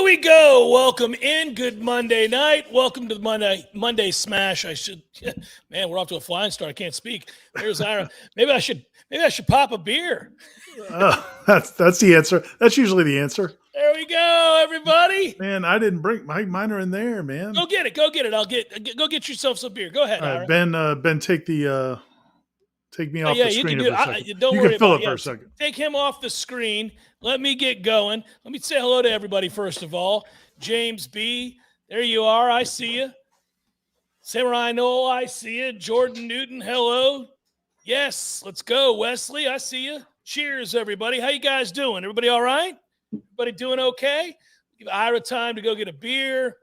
we go. Welcome in. Good Monday night. Welcome to the Monday Smash. Man, we're off to a flying start. I can't speak. There's Ira. Maybe I should pop a beer. That's the answer. That's usually the answer. There we go, everybody. Man, I didn't bring mine are in there, man. Go get it. Go get yourself some beer. Go ahead, Ira. Ben, take the take me off the screen for a second. Don't you worry can fill about it for a second. Take him off the screen. Let me get going. Let me say hello to everybody first of all. James B, there you are. I see you. Samurai Noel, I see you. Jordan Newton, hello. Yes, let's go. Wesley, I see you. Cheers, everybody. How you guys doing? Everybody all right? Everybody doing okay? Give Ira time to go get a beer.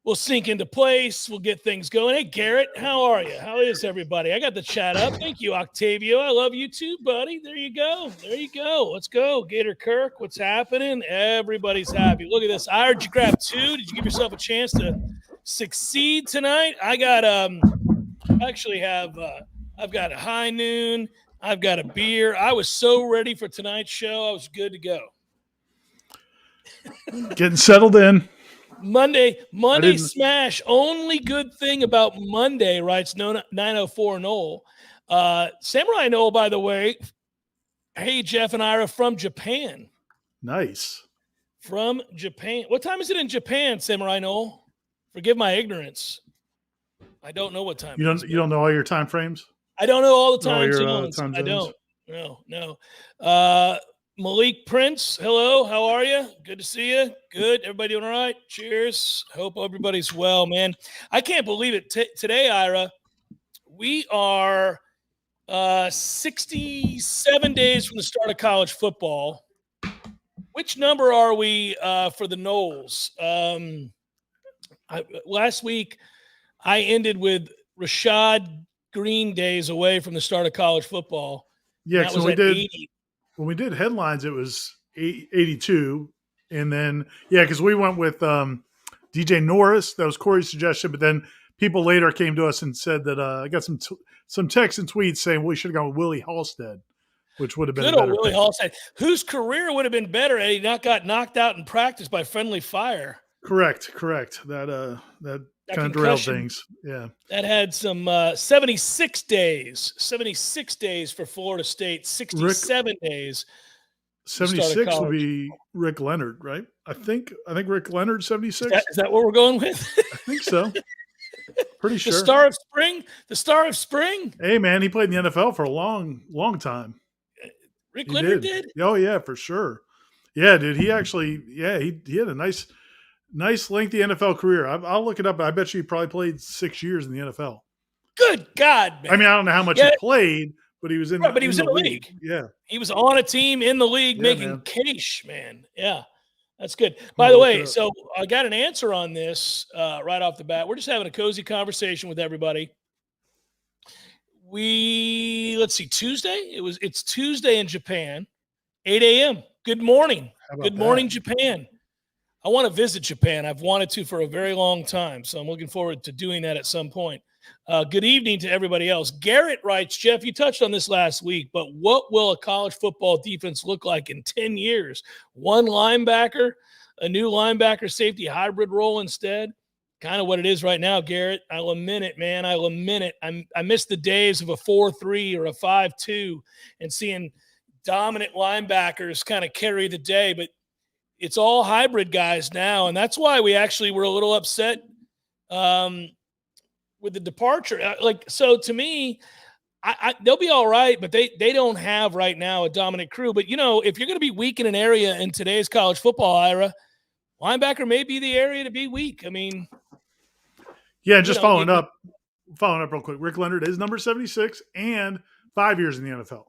We'll sink into place. We'll get things going. Hey, Garrett, how are you? How is everybody? I got the chat up. Thank you, Octavio. I love you too, buddy. There you go. Let's go. Gator Kirk, what's happening? Everybody's happy. Look at this. Ira, did you grab two? Did you give yourself a chance to succeed tonight? I got I've got a high noon. I've got a beer. I was so ready for tonight's show. I was good to go. Getting settled in. Monday Smash. Only good thing about Monday, writes 904 Noel. Samurai Noel, by the way. Hey, Jeff and Ira from Japan. Nice. From Japan. What time is it in Japan, Samurai Noel? Forgive my ignorance. I don't know what time. You don't know all your time frames? I don't know all the time zones. I don't. No. Malik Prince, hello. How are you? Good to see you. Good. Everybody doing all right? Cheers. Hope everybody's well, man. I can't believe it. Today, Ira, we are 67 days from the start of college football. Which number are we for the Noles? Last week, I ended with Rashad Green days away from the start of college football. Yeah, so we did 80. When we did headlines, it was 82. And then, because we went with DJ Norris. That was Corey's suggestion. But then people later came to us and said that I got some texts and tweets saying we should have gone with Willie Halstead, which would have been good a better old Willie pick. Halstead, whose career would have been better had he not got knocked out in practice by friendly fire. Correct. That kind of derailed things. Yeah. That had some 76 days for Florida State, 67 days. 76 would be Rick Leonard, right? I think Rick Leonard, 76. Is that what we're going with? I think so. Pretty sure. The star of spring. Hey, man, he played in the NFL for a long time. Rick Leonard did? Oh, yeah, for sure. Yeah, dude. He actually, he had a nice lengthy NFL career. I'll look it up. I bet you he probably played 6 years in the NFL. Good God, man. I mean, I don't know how much he played, but he was in. But he was in the league. Yeah, he was on a team in the league making cash, man. Yeah, that's good. By the way, so I got an answer on this right off the bat. We're just having a cozy conversation with everybody. Let's see, Tuesday. It's Tuesday in Japan, 8 a.m. Good morning. Good morning, Japan. I want to visit Japan. I've wanted to for a very long time, so I'm looking forward to doing that at some point. Good evening to everybody else. Garrett writes, Jeff, you touched on this last week, but what will a college football defense look like in 10 years? One linebacker, a new linebacker safety hybrid role instead? Kind of what it is right now, Garrett. I lament it, man. I lament it. I miss the days of a 4-3 or a 5-2 and seeing dominant linebackers kind of carry the day, but it's all hybrid guys now, and that's why we actually were a little upset with the departure. So to me, they'll be all right, but they don't have right now a dominant crew. But, if you're going to be weak in an area in today's college football, Ira, linebacker may be the area to be weak. I mean. Yeah, just following up real quick. Rick Leonard is number 76 and 5 years in the NFL.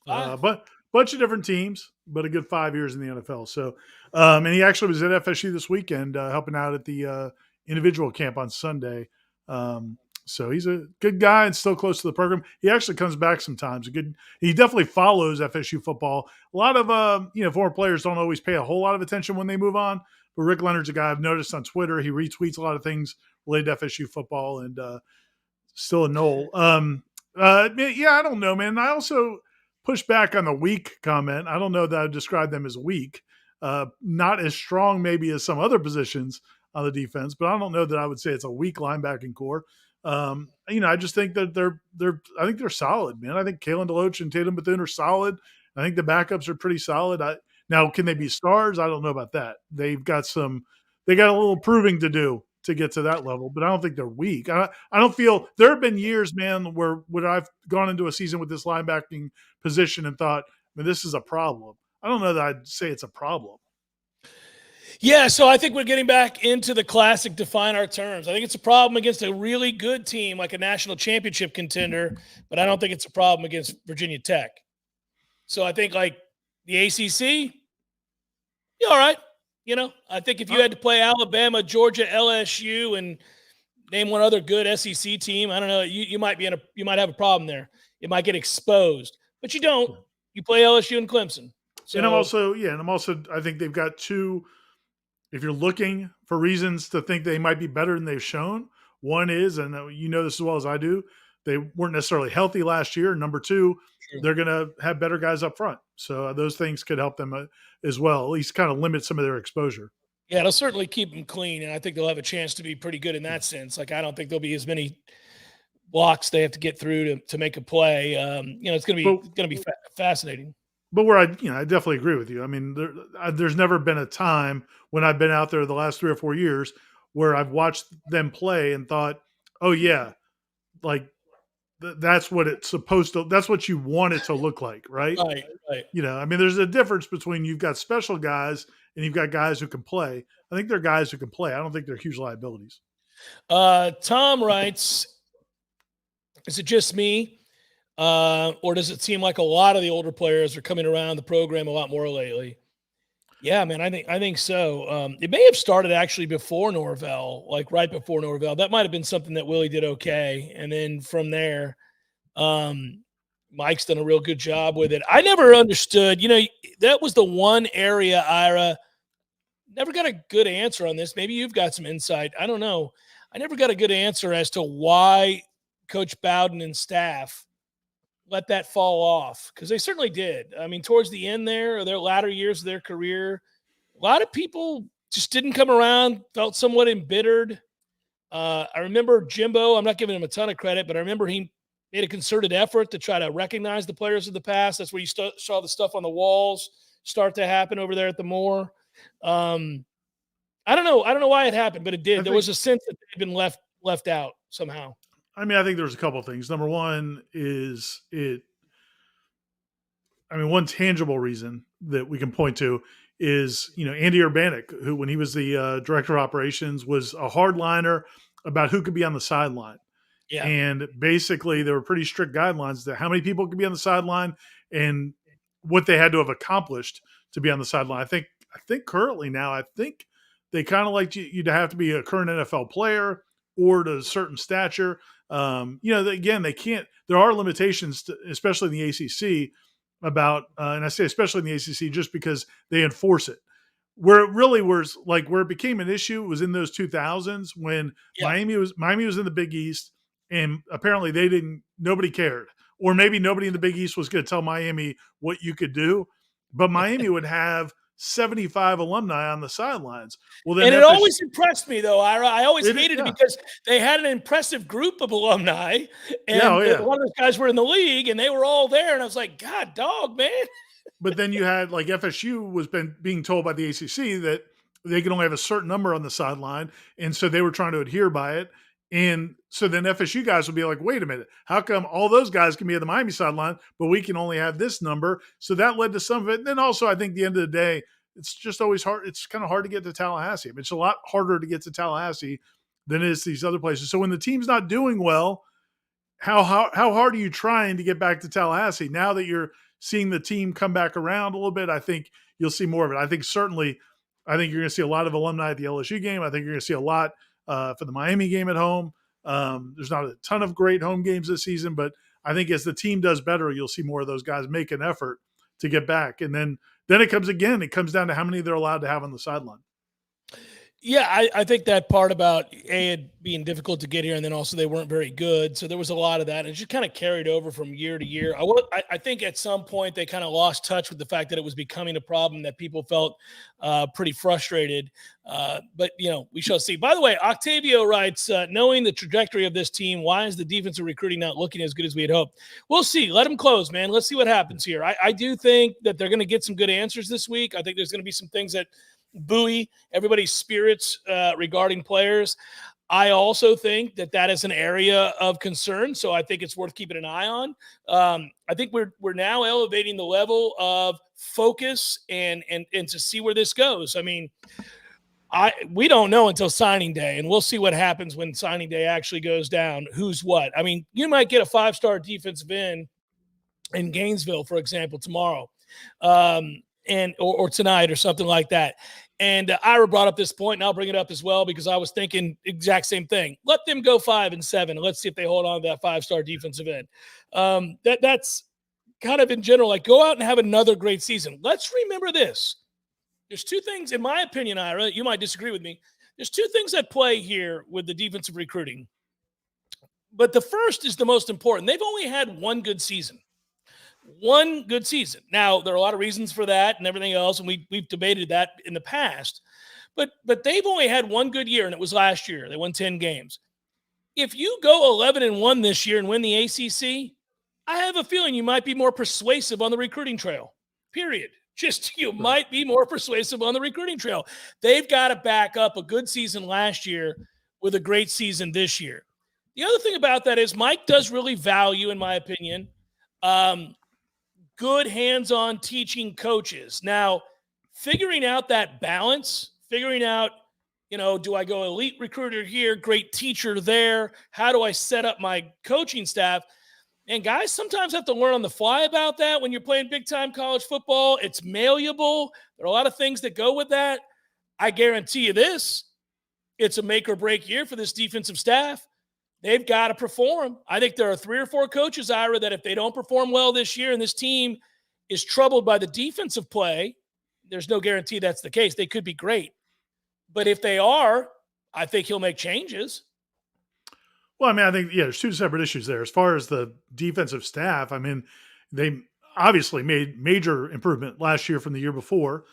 But bunch of different teams, but a good 5 years in the NFL. So, and he actually was at FSU this weekend helping out at the individual camp on Sunday. So he's a good guy and still close to the program. He actually comes back sometimes. He definitely follows FSU football. A lot of former players don't always pay a whole lot of attention when they move on. But Rick Leonard's a guy I've noticed on Twitter. He retweets a lot of things related to FSU football and still a Nole. I don't know, man. I also push back on the weak comment. I don't know that I would describe them as weak. Not as strong maybe as some other positions on the defense, but I don't know that I would say it's a weak linebacking core. I just think that I think they're solid, man. I think Kalen DeLoach and Tatum Bethune are solid. I think the backups are pretty solid. Now, can they be stars? I don't know about that. They got a little proving to do to get to that level, but I don't think they're weak. I don't feel there have been years, man, where I've gone into a season with this linebacking position and thought, I mean, this is a problem. I don't know that I'd say it's a problem. Yeah, so I think we're getting back into the classic define our terms. I think it's a problem against a really good team like a national championship contender, but I don't think it's a problem against Virginia Tech. So I think like the ACC, all right. I think if you had to play Alabama, Georgia, LSU, and name one other good SEC team, I don't know, you might have a problem there. It might get exposed, but you don't. You play LSU and Clemson. So, and I think they've got two. If you're looking for reasons to think they might be better than they've shown, one is, and you know this as well as I do, they weren't necessarily healthy last year. Number two, they're going to have better guys up front. So those things could help them as well, at least kind of limit some of their exposure. Yeah, it'll certainly keep them clean, and I think they'll have a chance to be pretty good in that sense. Like, I don't think there'll be as many blocks they have to get through to make a play. It's going to be fascinating. But where I definitely agree with you. I mean, there's never been a time when I've been out there the last 3 or 4 years where I've watched them play and thought, oh yeah, like that's what it's supposed to, that's what you want it to look like. Right. Right. I mean, there's a difference between you've got special guys and you've got guys who can play. I think they're guys who can play. I don't think they're huge liabilities. Tom writes, is it just me? Or does it seem like a lot of the older players are coming around the program a lot more lately? Yeah, man, I think so. It may have started actually before Norvell, like right before Norvell. That might have been something that Willie did okay, and then from there, Mike's done a real good job with it. I never understood. That was the one area, Ira, never got a good answer on this. Maybe you've got some insight. I don't know. I never got a good answer as to why Coach Bowden and staff let that fall off, because they certainly did. I mean, towards the end there, or their latter years of their career, a lot of people just didn't come around, felt somewhat embittered. I remember Jimbo, I'm not giving him a ton of credit, but I remember he made a concerted effort to try to recognize the players of the past. That's where you saw the stuff on the walls start to happen over there at the Moore. I don't know why it happened, but it did. There was a sense that they'd been left out somehow. I mean, I think there's a couple of things. Number one is one tangible reason that we can point to is, Andy Urbanek, who, when he was the director of operations, was a hardliner about who could be on the sideline. Yeah. And basically there were pretty strict guidelines to how many people could be on the sideline and what they had to have accomplished to be on the sideline. I think currently now, I think they kind of like you to have to be a current NFL player or to a certain stature. Again, they can't. There are limitations, especially in the ACC, about, and I say especially in the ACC, just because they enforce it. Where it really was, like, where it became an issue was in those 2000s when Miami was in the Big East, and apparently nobody cared, or maybe nobody in the Big East was going to tell Miami what you could do, but Miami would have 75 alumni on the sidelines. Well, then, and it always impressed me, though, Ira. I always hated it because they had an impressive group of alumni, and a lot of those guys were in the league, and they were all there, and I was like, God, dog, man. But then you had, like, FSU was being told by the ACC that they could only have a certain number on the sideline, and so they were trying to adhere by it. And so then FSU guys would be like, wait a minute, how come all those guys can be at the Miami sideline, but we can only have this number? So that led to some of it. And then also, I think at the end of the day, it's just always hard. It's kind of hard to get to Tallahassee. I mean, it's a lot harder to get to Tallahassee than it is these other places. So when the team's not doing well, how hard are you trying to get back to Tallahassee? Now that you're seeing the team come back around a little bit, I think you'll see more of it. I think you're going to see a lot of alumni at the LSU game. I think you're going to see a lot for the Miami game at home. There's not a ton of great home games this season, but I think as the team does better, you'll see more of those guys make an effort to get back. And then it comes down to how many they're allowed to have on the sideline. Yeah, I think that part about it being difficult to get here, and then also they weren't very good. So there was a lot of that. And it just kind of carried over from year to year. I think at some point they kind of lost touch with the fact that it was becoming a problem that people felt pretty frustrated. But, we shall see. By the way, Octavio writes, knowing the trajectory of this team, why is the defensive recruiting not looking as good as we had hoped? We'll see. Let them close, man. Let's see what happens here. I do think that they're going to get some good answers this week. I think there's going to be some things that buoy everybody's spirits regarding players. I also think that is an area of concern, so I think it's worth keeping an eye on. I think we're now elevating the level of focus and to see where this goes. I mean, we don't know until signing day, and we'll see what happens when signing day actually goes down. Who's what? I mean, you might get a 5-star defensive end in Gainesville, for example, tomorrow. Or tonight or something like that. And Ira brought up this point, and I'll bring it up as well because I was thinking exact same thing. Let them go 5-7, and let's see if they hold on to that 5-star defensive end. That's kind of in general, like go out and have another great season. Let's remember this. There's two things, in my opinion, Ira, you might disagree with me. There's two things at play here with the defensive recruiting. But the first is the most important. They've only had one good season. One good season. Now, there are a lot of reasons for that and everything else, and we've debated that in the past. But they've only had one good year, and it was last year. They won 10 games. If you go 11-1 this year and win the ACC, I have a feeling you might be more persuasive on the recruiting trail, period. Just you might be more persuasive on the recruiting trail. They've got to back up a good season last year with a great season this year. The other thing about that is Mike does really value, in my opinion, good hands-on teaching coaches. Now, figuring out that balance, figuring out, do I go elite recruiter here, great teacher there? How do I set up my coaching staff? And guys sometimes have to learn on the fly about that when you're playing big-time college football. It's malleable. There are a lot of things that go with that. I guarantee you this, it's a make or break year for this defensive staff. They've got to perform. I think there are 3 or 4 coaches, Ira, that if they don't perform well this year and this team is troubled by the defensive play, there's no guarantee that's the case. They could be great. But if they are, I think he'll make changes. Well, I mean, I think, there's 2 separate issues there. As far as the defensive staff, I mean, they obviously made major improvement last year from the year before,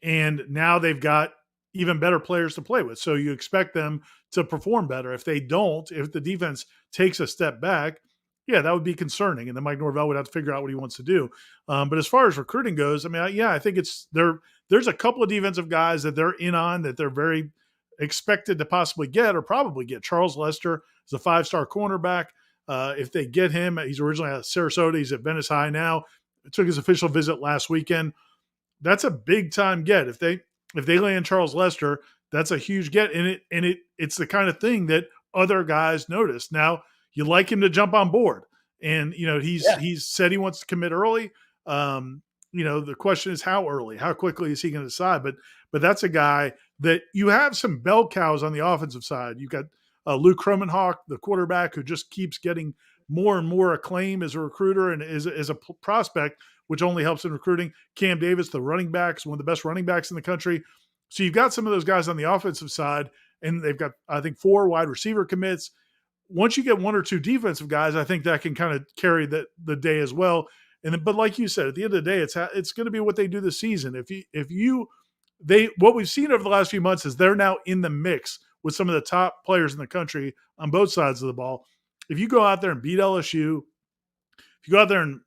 and now they've got even better players to play with. So you expect them to perform better. If they don't, if the defense takes a step back, that would be concerning. And then Mike Norvell would have to figure out what he wants to do. But as far as recruiting goes, I mean, I think there's a couple of defensive guys that they're in on that they're very expected to possibly get or probably get. Charles Lester is a 5-star cornerback. If they get him, he's originally at Sarasota. He's at Venice High now. Took his official visit last weekend. That's a big time get. If they land Charles Lester, that's a huge get. And it's the kind of thing that other guys notice. Now, you like him to jump on board. And, he's said he wants to commit early. The question is how early, how quickly is he going to decide? But that's a guy that you have some bell cows on the offensive side. You've got Luke Kromenhawk, the quarterback, who just keeps getting more and more acclaim as a recruiter and as a prospect, which only helps in recruiting. Cam Davis, the running backs, one of the best running backs in the country. So you've got some of those guys on the offensive side, and they've got, I think, 4 wide receiver commits. Once you get 1 or 2 defensive guys, I think that can kind of carry the day as well. But like you said, at the end of the day, it's going to be what they do this season. What we've seen over the last few months is they're now in the mix with some of the top players in the country on both sides of the ball. If you go out there and beat LSU, if you go out there and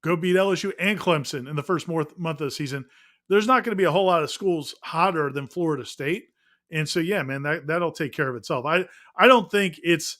go beat LSU and Clemson in the first month of the season, there's not going to be a whole lot of schools hotter than Florida State. And so, man, that'll take care of itself. I don't think it's,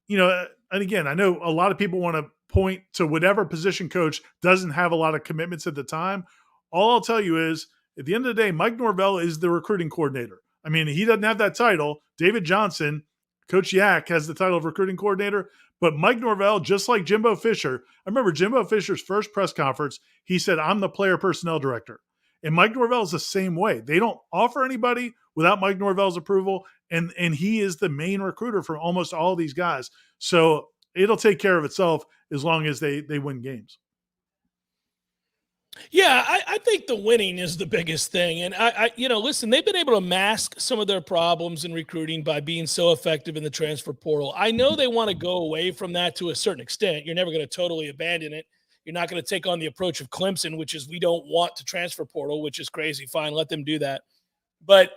and again, I know a lot of people want to point to whatever position coach doesn't have a lot of commitments at the time. All I'll tell you is, at the end of the day, Mike Norvell is the recruiting coordinator. I mean, he doesn't have that title. David Johnson, Coach Yak, has the title of recruiting coordinator. But Mike Norvell, just like Jimbo Fisher, I remember Jimbo Fisher's first press conference, he said, I'm the player personnel director. And Mike Norvell is the same way. They don't offer anybody without Mike Norvell's approval, and he is the main recruiter for almost all of these guys. So it'll take care of itself as long as they win games. Yeah, I think the winning is the biggest thing. And listen, they've been able to mask some of their problems in recruiting by being so effective in the transfer portal. I know they want to go away from that to a certain extent. You're never going to totally abandon it. You're not going to take on the approach of Clemson, which is we don't want to transfer portal, which is crazy. Fine, let them do that. But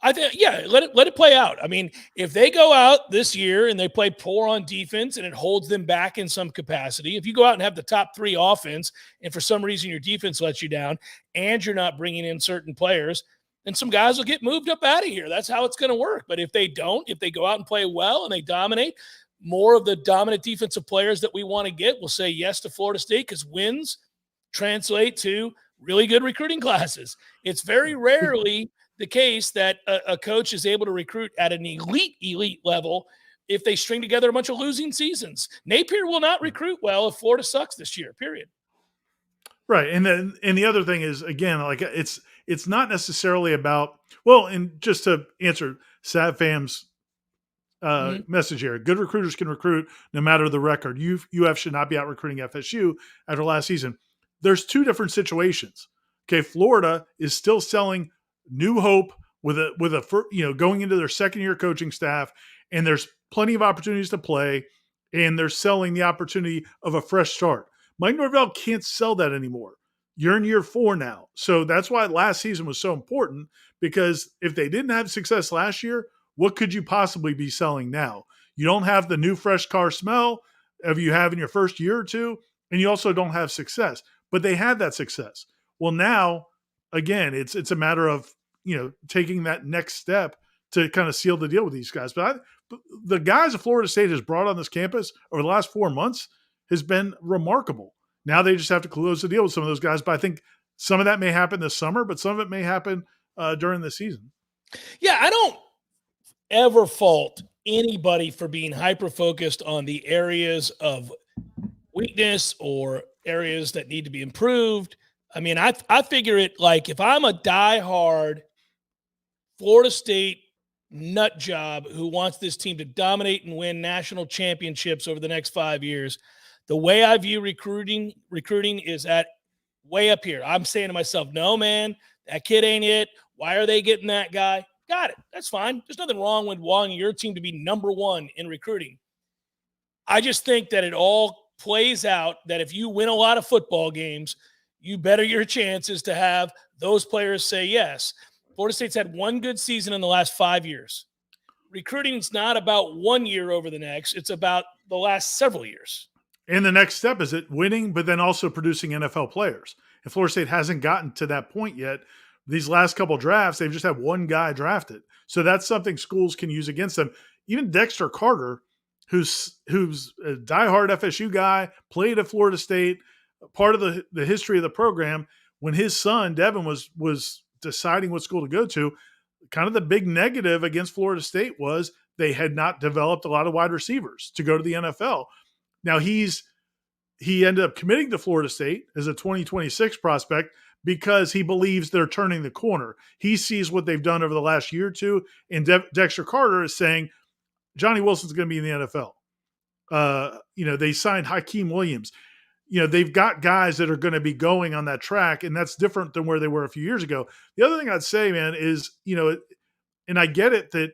I think, yeah, let it play out. I mean, if they go out this year and they play poor on defense and it holds them back in some capacity, if you go out and have the top 3 offense and for some reason your defense lets you down and you're not bringing in certain players, then some guys will get moved up out of here. That's how it's going to work. But if they don't, if they go out and play well and they dominate, more of the dominant defensive players that we want to get will say yes to Florida State because wins translate to really good recruiting classes. It's very rarely the case that a coach is able to recruit at an elite level if they string together a bunch of losing seasons. Napier will not recruit well if Florida sucks this year, period. Right. And the other thing is, again, like it's not necessarily about, and just to answer Sav Fam's message here, good recruiters can recruit no matter the record. UF should not be out recruiting FSU after last season. There's 2 different situations. Okay. Florida is still selling new hope with going into their second year coaching staff, and there's plenty of opportunities to play, and they're selling the opportunity of a fresh start. Mike Norvell can't sell that anymore. You're in year 4 now. So that's why last season was so important, because if they didn't have success last year, what could you possibly be selling now? You don't have the new fresh car smell of you have in your first year or 2, and you also don't have success. But they had that success. Well, now, again, it's a matter of taking that next step to kind of seal the deal with these guys. But the guys that Florida State has brought on this campus over the last 4 months has been remarkable. Now they just have to close the deal with some of those guys. But I think some of that may happen this summer, but some of it may happen during the season. Yeah, I don't ever fault anybody for being hyper-focused on the areas of weakness or areas that need to be improved. I mean, I figure it like if I'm a diehard Florida State nut job who wants this team to dominate and win national championships over the next 5 years, the way I view recruiting is at way up here. I'm saying to myself, no, man, that kid ain't it. Why are they getting that guy? Got it. That's fine. There's nothing wrong with wanting your team to be number 1 in recruiting. I just think that it all plays out that if you win a lot of football games, you better your chances to have those players say yes. Florida State's had 1 good season in the last 5 years. Recruiting is not about 1 year over the next. It's about the last several years. And the next step is it winning, but then also producing NFL players. And Florida State hasn't gotten to that point yet. These last couple drafts, they've just had 1 guy drafted. So that's something schools can use against them. Even Dexter Carter, who's a diehard FSU guy, played at Florida State, part of the history of the program. When his son, Devin, was deciding what school to go to, kind of the big negative against Florida State was they had not developed a lot of wide receivers to go to the NFL. Now he ended up committing to Florida State as a 2026 prospect because he believes they're turning the corner. He sees what they've done over the last year or 2, and Dexter Carter is saying Johnny Wilson's going to be in the NFL. They signed Hakeem Williams. They've got guys that are going to be going on that track, and that's different than where they were a few years ago. The other thing I'd say, man, is, and I get it that,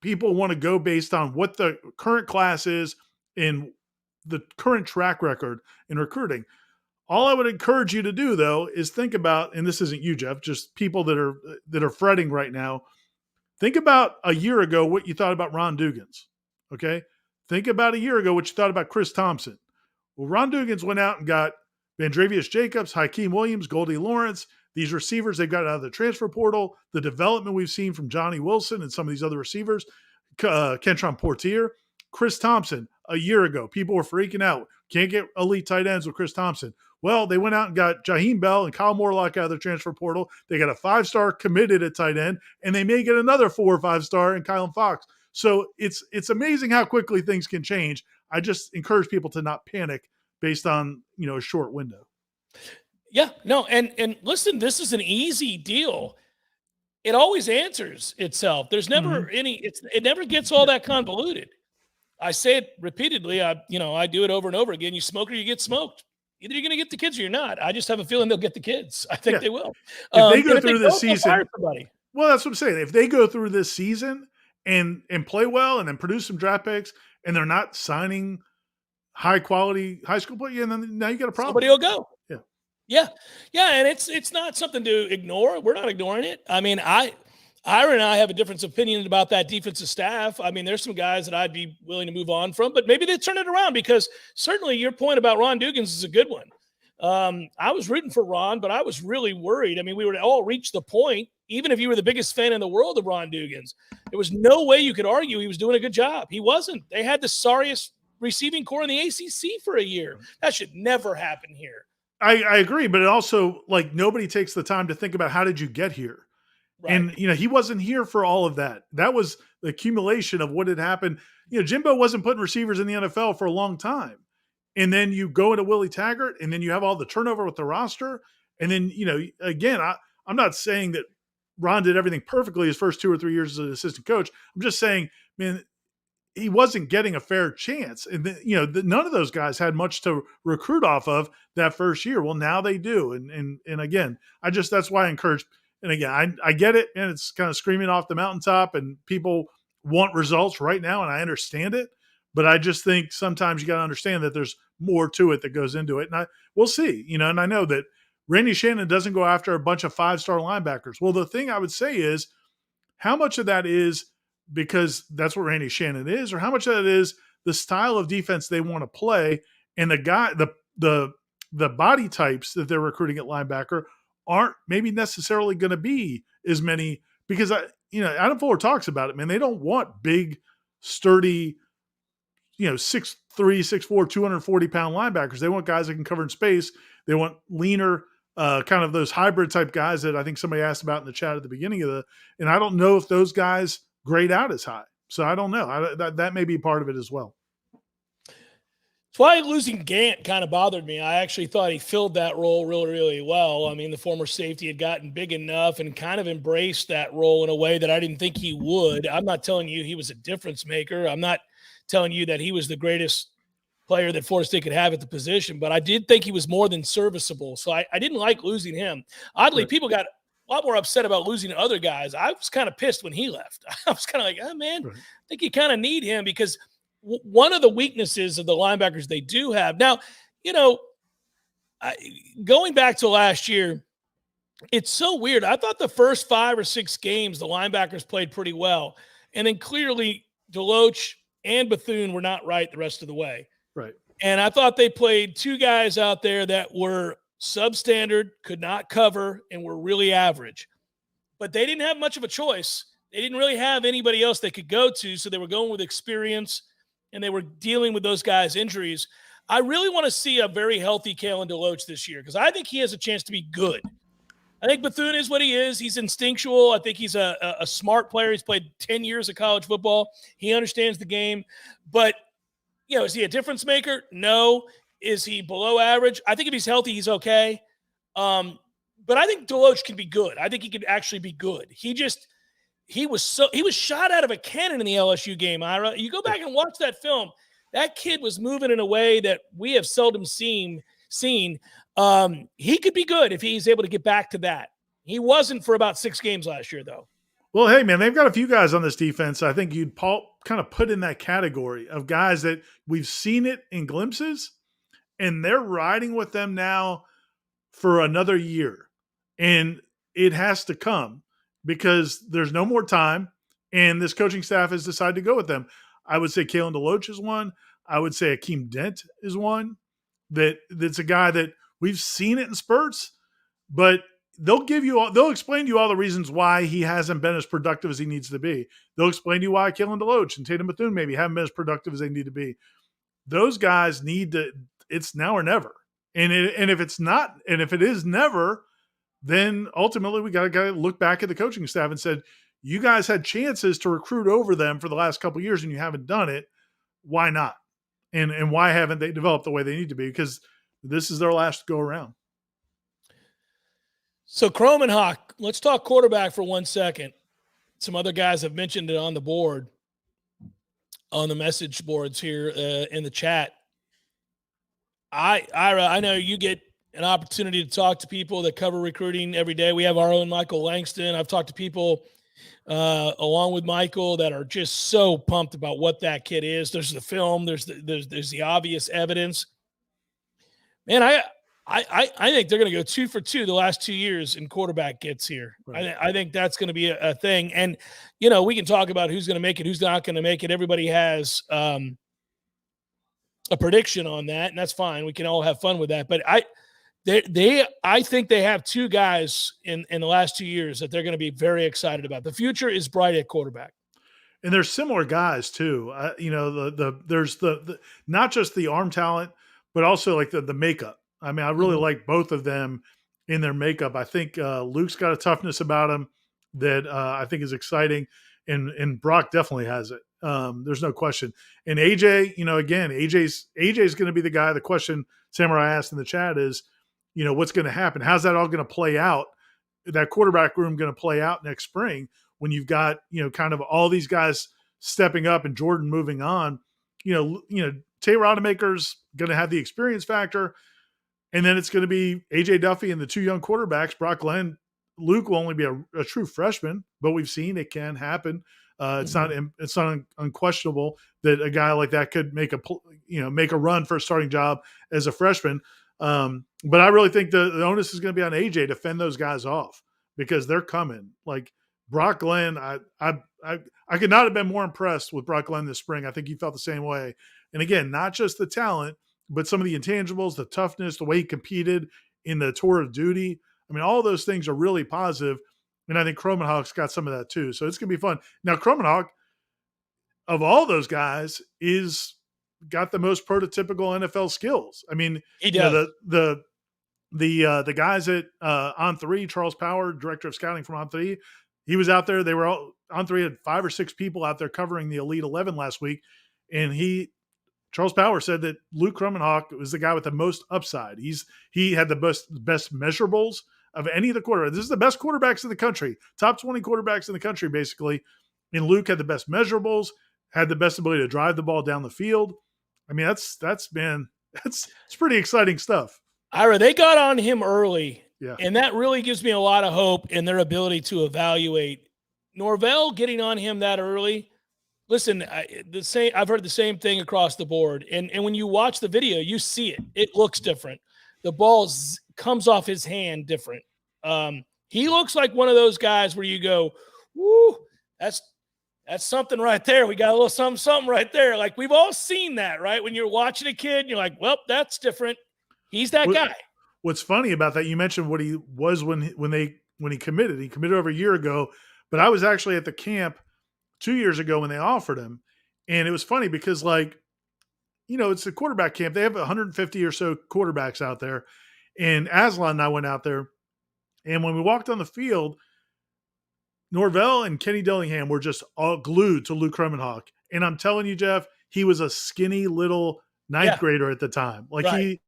people want to go based on what the current class is and the current track record in recruiting. All I would encourage you to do, though, is think about, and this isn't you, Jeff, just people that are fretting right now. Think about a year ago what you thought about Ron Dugans, okay? Think about a year ago what you thought about Chris Thompson. Well, Ron Dugans went out and got Vandrevius Jacobs, Hakeem Williams, Goldie Lawrence, these receivers they've got out of the transfer portal, the development we've seen from Johnny Wilson and some of these other receivers, Kentron Portier. Chris Thompson, a year ago, people were freaking out. Can't get elite tight ends with Chris Thompson. Well, they went out and got Jaheim Bell and Kyle Morlock out of their transfer portal. They got a 5-star committed at tight end, and they may get another 4 or 5-star in Kylan Fox. So it's amazing how quickly things can change. I just encourage people to not panic based on, a short window. Yeah, no, and listen, this is an easy deal. It always answers itself. There's never it never gets all that convoluted. I say it repeatedly. I do it over and over again. You smoke or you get smoked. Either you're going to get the kids or you're not. I just have a feeling they'll get the kids. I think they will. If they go through this season, somebody. Well, that's what I'm saying. If they go through this season and play well and then produce some draft picks and they're not signing high quality high school players, then now you got a problem. Somebody will go. Yeah. And it's not something to ignore. We're not ignoring it. I mean, Ira and I have a different opinion about that defensive staff. I mean, there's some guys that I'd be willing to move on from, but maybe they turn it around, because certainly your point about Ron Dugans is a good one. I was rooting for Ron, but I was really worried. I mean, we would all reach the point, even if you were the biggest fan in the world of Ron Dugans, there was no way you could argue he was doing a good job. He wasn't. They had the sorriest receiving core in the ACC for a year. That should never happen here. I agree, but it also, like, nobody takes the time to think about how did you get here. Right. And, he wasn't here for all of that. That was the accumulation of what had happened. Jimbo wasn't putting receivers in the NFL for a long time. And then you go into Willie Taggart, and then you have all the turnover with the roster. And then, again, I'm not saying that Ron did everything perfectly his first 2 or 3 years as an assistant coach. I'm just saying, man, he wasn't getting a fair chance. And, none of those guys had much to recruit off of that first year. Well, now they do. And again, that's why I encourage. And again, I get it. And it's kind of screaming off the mountaintop, and people want results right now. And I understand it. But I just think sometimes you got to understand that there's more to it that goes into it. And we'll see, and I know that Randy Shannon doesn't go after a bunch of 5-star linebackers. Well, the thing I would say is, how much of that is because that's what Randy Shannon is, or how much of that is the style of defense they want to play, and the body types that they're recruiting at linebacker aren't maybe necessarily going to be as many, because Adam Fuller talks about it, man. They don't want big, sturdy, 6'3", 6'4", 240-pound linebackers. They want guys that can cover in space. They want leaner, kind of those hybrid type guys that I think somebody asked about in the chat at the beginning and I don't know if those guys grade out as high. So I don't know. That may be part of it as well. That's why losing Gant kind of bothered me. I actually thought he filled that role really, really well. I mean, the former safety had gotten big enough and kind of embraced that role in a way that I didn't think he would. I'm not telling you he was a difference maker. I'm not telling you that he was the greatest player that Florida State could have at the position, but I did think he was more than serviceable. So I didn't like losing him. Oddly, people got a lot more upset about losing other guys. I was kind of pissed when he left. I was kind of like, oh, man, I think you kind of need him, because one of the weaknesses of the linebackers they do have. Now, going back to last year, it's so weird. I thought the first 5 or 6 games, the linebackers played pretty well. And then clearly Deloach and Bethune were not right the rest of the way. Right. And I thought they played 2 guys out there that were substandard, could not cover, and were really average. But they didn't have much of a choice. They didn't really have anybody else they could go to, so they were going with experience, and they were dealing with those guys' injuries. I really want to see a very healthy Kalen Deloach this year, because I think he has a chance to be good. I think Bethune is what he is. He's instinctual. I think he's a smart player. He's played 10 years of college football. He understands the game. But, is he a difference maker? No. Is he below average? I think if he's healthy, he's okay. But I think Deloach can be good. I think he could actually be good. He was shot out of a cannon in the LSU game, Ira. You go back and watch that film. That kid was moving in a way that we have seldom seen. He could be good if he's able to get back to that. He wasn't for about 6 games last year, though. Well, hey, man, they've got a few guys on this defense I think you'd kind of put in that category of guys that we've seen it in glimpses, and they're riding with them now for another year. And it has to come, because there's no more time, and this coaching staff has decided to go with them. I would say Kalen Deloach is one. I would say Akeem Dent is one. That's a guy that we've seen it in spurts, but they'll explain to you all the reasons why he hasn't been as productive as he needs to be. They'll explain to you why Kalen Deloach and Tatum Bethune maybe haven't been as productive as they need to be. Those guys it's now or never. And if it is never, then ultimately we got to look back at the coaching staff and said, you guys had chances to recruit over them for the last couple of years and you haven't done it. Why not? And why haven't they developed the way they need to be? Because this is their last go around. So Chrome and Hawk, let's talk quarterback for 1 second. Some other guys have mentioned it on the board, on the message boards here in the chat. I know you get an opportunity to talk to people that cover recruiting every day. We have our own Michael Langston. I've talked to people along with Michael that are just so pumped about what that kid is. There's the film. There's the obvious evidence. Man, I think they're going to go 2 for 2 the last 2 years in quarterback gets here. Right. I think that's going to be a thing. And, we can talk about who's going to make it, who's not going to make it. Everybody has a prediction on that, and that's fine. We can all have fun with that. But I think they have 2 guys in the last 2 years that they're going to be very excited about. The future is bright at quarterback. And there's similar guys too. There's the not just the arm talent, but also like the makeup. I mean, I really like both of them in their makeup. I think Luke's got a toughness about him that I think is exciting, and Brock definitely has it. There's no question. And AJ, again, AJ's going to be the guy. The question Samurai asked in the chat is, what's going to happen? How's that all going to play out? That quarterback room going to play out next spring when you've got, kind of all these guys stepping up and Jordan moving on. Tay Rodemaker's going to have the experience factor. And then it's going to be AJ Duffy and the 2 young quarterbacks, Brock Glenn. Luke will only be a true freshman, but we've seen it can happen. It's not unquestionable that a guy like that could make a run for a starting job as a freshman. But I really think the onus is going to be on AJ to fend those guys off because they're coming. Like Brock Glenn, I could not have been more impressed with Brock Glenn this spring. I think he felt the same way. And again, not just the talent, but some of the intangibles, the toughness, the way he competed in the tour of duty. I mean, all those things are really positive, and I think Kromenhoek's got some of that too. So it's going to be fun. Now, Kromenhoek, of all those guys, is got the most prototypical NFL skills. I mean, he does. The guys at On3, Charles Power, director of scouting from On3, he was out there. They were all On3 had 5 or 6 people out there covering the Elite 11 last week, and Charles Power said that Luke Kromenhoek was the guy with the most upside. He had the best measurables of any of the quarterbacks. This is the best quarterbacks in the country, top 20 quarterbacks in the country, basically. And Luke had the best measurables, had the best ability to drive the ball down the field. I mean, it's pretty exciting stuff. Ira, they got on him early, yeah, and that really gives me a lot of hope in their ability to evaluate. Norvell getting on him that early. Listen, I've heard the same thing across the board. And when you watch the video, you see it. It looks different. The ball comes off his hand different. He looks like one of those guys where you go, woo, that's something right there. We got a little something right there. Like we've all seen that, right? When you're watching a kid, and you're like, well, that's different. He's that guy. What's funny about that, you mentioned what he was when he committed. He committed over a year ago, but I was actually at the camp 2 years ago when they offered him. And it was funny because it's a quarterback camp. They have 150 or so quarterbacks out there. And Aslan and I went out there. And when we walked on the field, Norvell and Kenny Dillingham were just all glued to Luke Kromenhoek. And I'm telling you, Jeff, he was a skinny little ninth grader at the time. Like right.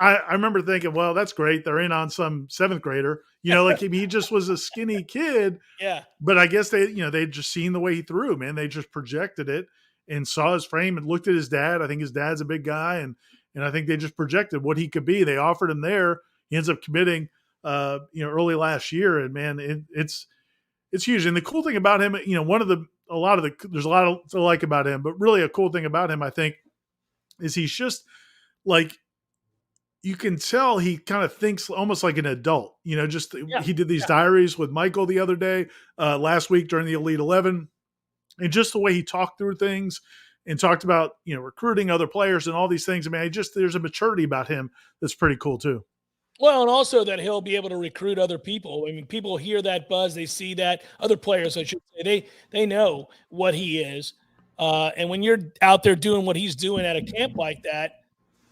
I remember thinking, well, that's great. They're in on some 7th grader. He just was a skinny kid. Yeah. But I guess they'd just seen the way he threw, man. They just projected it and saw his frame and looked at his dad. I think his dad's a big guy. And I think they just projected what he could be. They offered him there. He ends up committing, early last year. And man, it's huge. And the cool thing about him, there's a lot to like about him, but really a cool thing about him, I think, is he's just like, you can tell he kind of thinks almost like an adult, He did these diaries with Michael the other day, last week during the Elite 11, and just the way he talked through things and talked about, recruiting other players and all these things. I mean, there's a maturity about him that's pretty cool too. Well, and also that he'll be able to recruit other people. I mean, people hear that buzz, they see that. Other players, I should say, they know what he is. And when you're out there doing what he's doing at a camp like that,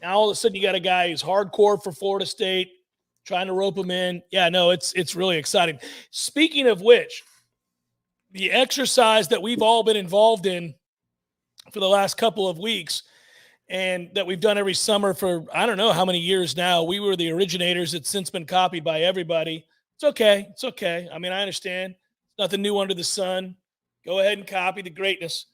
now all of a sudden you got a guy who's hardcore for Florida State, trying to rope him in. Yeah, no, it's really exciting. Speaking of which, the exercise that we've all been involved in for the last couple of weeks and that we've done every summer for I don't know how many years now, we were the originators. It's since been copied by everybody. It's okay. It's okay. I mean, I understand. Nothing new under the sun. Go ahead and copy the greatness.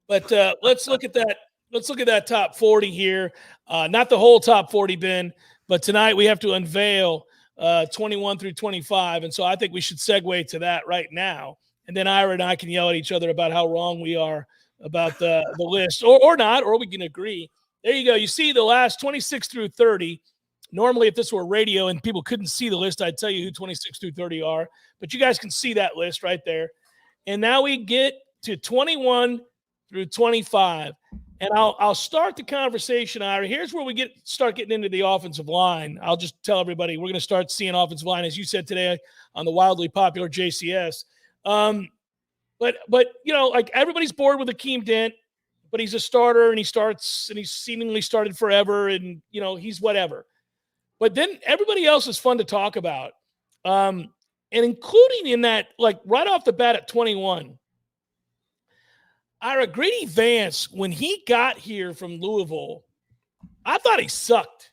But let's look at that let's look at that top 40 here. Not the whole top 40, Ben, but tonight we have to unveil 21 through 25. And so I think we should segue to that right now. And then Ira and I can yell at each other about how wrong we are about the list, or not, or we can agree. There you go. You see the last 26 through 30. Normally, if this were radio and people couldn't see the list, I'd tell you who 26 through 30 are. But you guys can see that list right there. And now we get to 21 through 25. And I'll start the conversation, Ira. Here's where we start getting into the offensive line. I'll just tell everybody we're going to start seeing offensive line, as you said today, on the wildly popular JCS. But you know, like everybody's bored with Akeem Dent, but he's a starter and he starts and he's seemingly started forever, and you know he's whatever. But then everybody else is fun to talk about, and including in that, like right off the bat at 21. Ira, Grady Vance, when he got here from Louisville, I thought he sucked.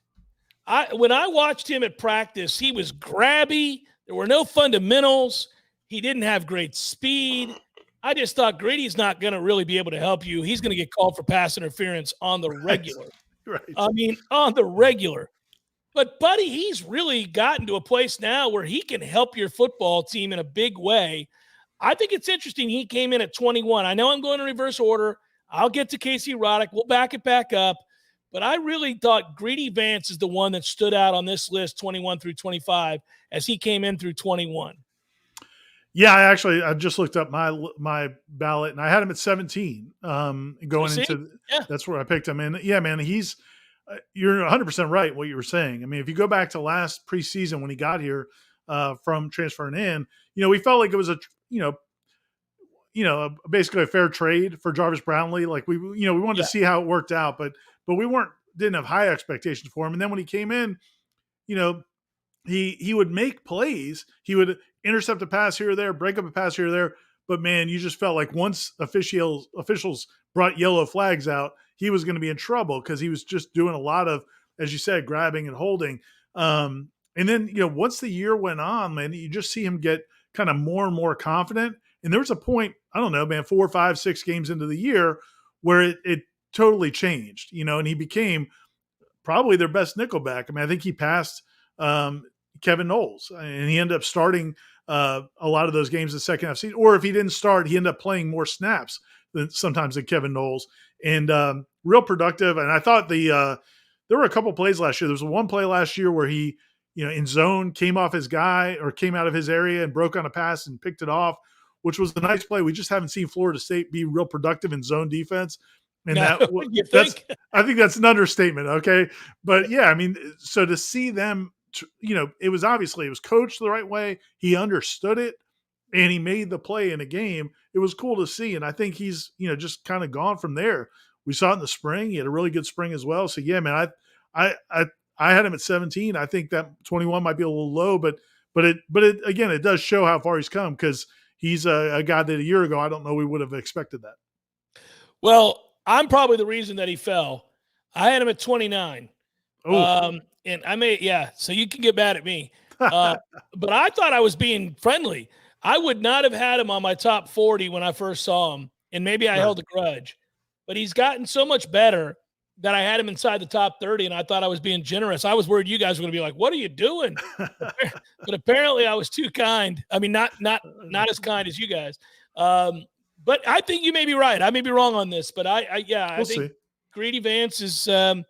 When I watched him at practice, he was grabby. There were no fundamentals. He didn't have great speed. I just thought Grady's not going to really be able to help you. He's going to get called for pass interference on the regular. Right. I mean, on the regular. But, buddy, he's really gotten to a place now where he can help your football team in a big way. I think it's interesting he came in at 21. I know I'm going in reverse order. I'll get to Casey Roddick. We'll back it back up. But I really thought Grady Vance is the one that stood out on this list, 21 through 25, as he came in through 21. Yeah, I just looked up my ballot, and I had him at 17 going into – that's where I picked him. And, yeah, man, he's you're 100% right what you were saying. I mean, if you go back to last preseason when he got here from transferring in, you know, we felt like it was basically a fair trade for Jarvis Brownlee. Like we wanted to see how it worked out, but we didn't have high expectations for him. And then when he came in, you know, he would make plays. He would intercept a pass here or there, break up a pass here or there. But man, you just felt like once officials brought yellow flags out, he was going to be in trouble because he was just doing a lot of, as you said, grabbing and holding. And then, you know, once the year went on, man, you just see him get kind of more and more confident. And there was a point, I don't know, man, 4, 5, 6 games into the year where it totally changed, you know, and he became probably their best nickelback. I mean, I think he passed Kevin Noles, and he ended up starting a lot of those games in the second half season. Or if he didn't start, he ended up playing more snaps than Kevin Noles, and real productive. And I thought there were a couple plays last year. There was one play last year where he, you know, in zone came off his guy or came out of his area and broke on a pass and picked it off, which was a nice play. We just haven't seen Florida State be real productive in zone defense. And I think that's an understatement. Okay. But yeah, I mean, so to see them, you know, it was coached the right way. He understood it and he made the play in a game. It was cool to see. And I think he's, you know, just kind of gone from there. We saw it in the spring. He had a really good spring as well. So yeah, man, I had him at 17. I think that 21 might be a little low, but it does show how far he's come, because he's a guy that a year ago, I don't know we would have expected that. Well, I'm probably the reason that he fell. I had him at 29. And I so you can get mad at me. But I thought I was being friendly. I would not have had him on my top 40 when I first saw him, and maybe I held a grudge. But he's gotten so much better that I had him inside the top 30, and I thought I was being generous. I was worried you guys were going to be like, what are you doing? But apparently I was too kind. I mean, not as kind as you guys. But I think you may be right. I may be wrong on this, but I think Grady Vance is a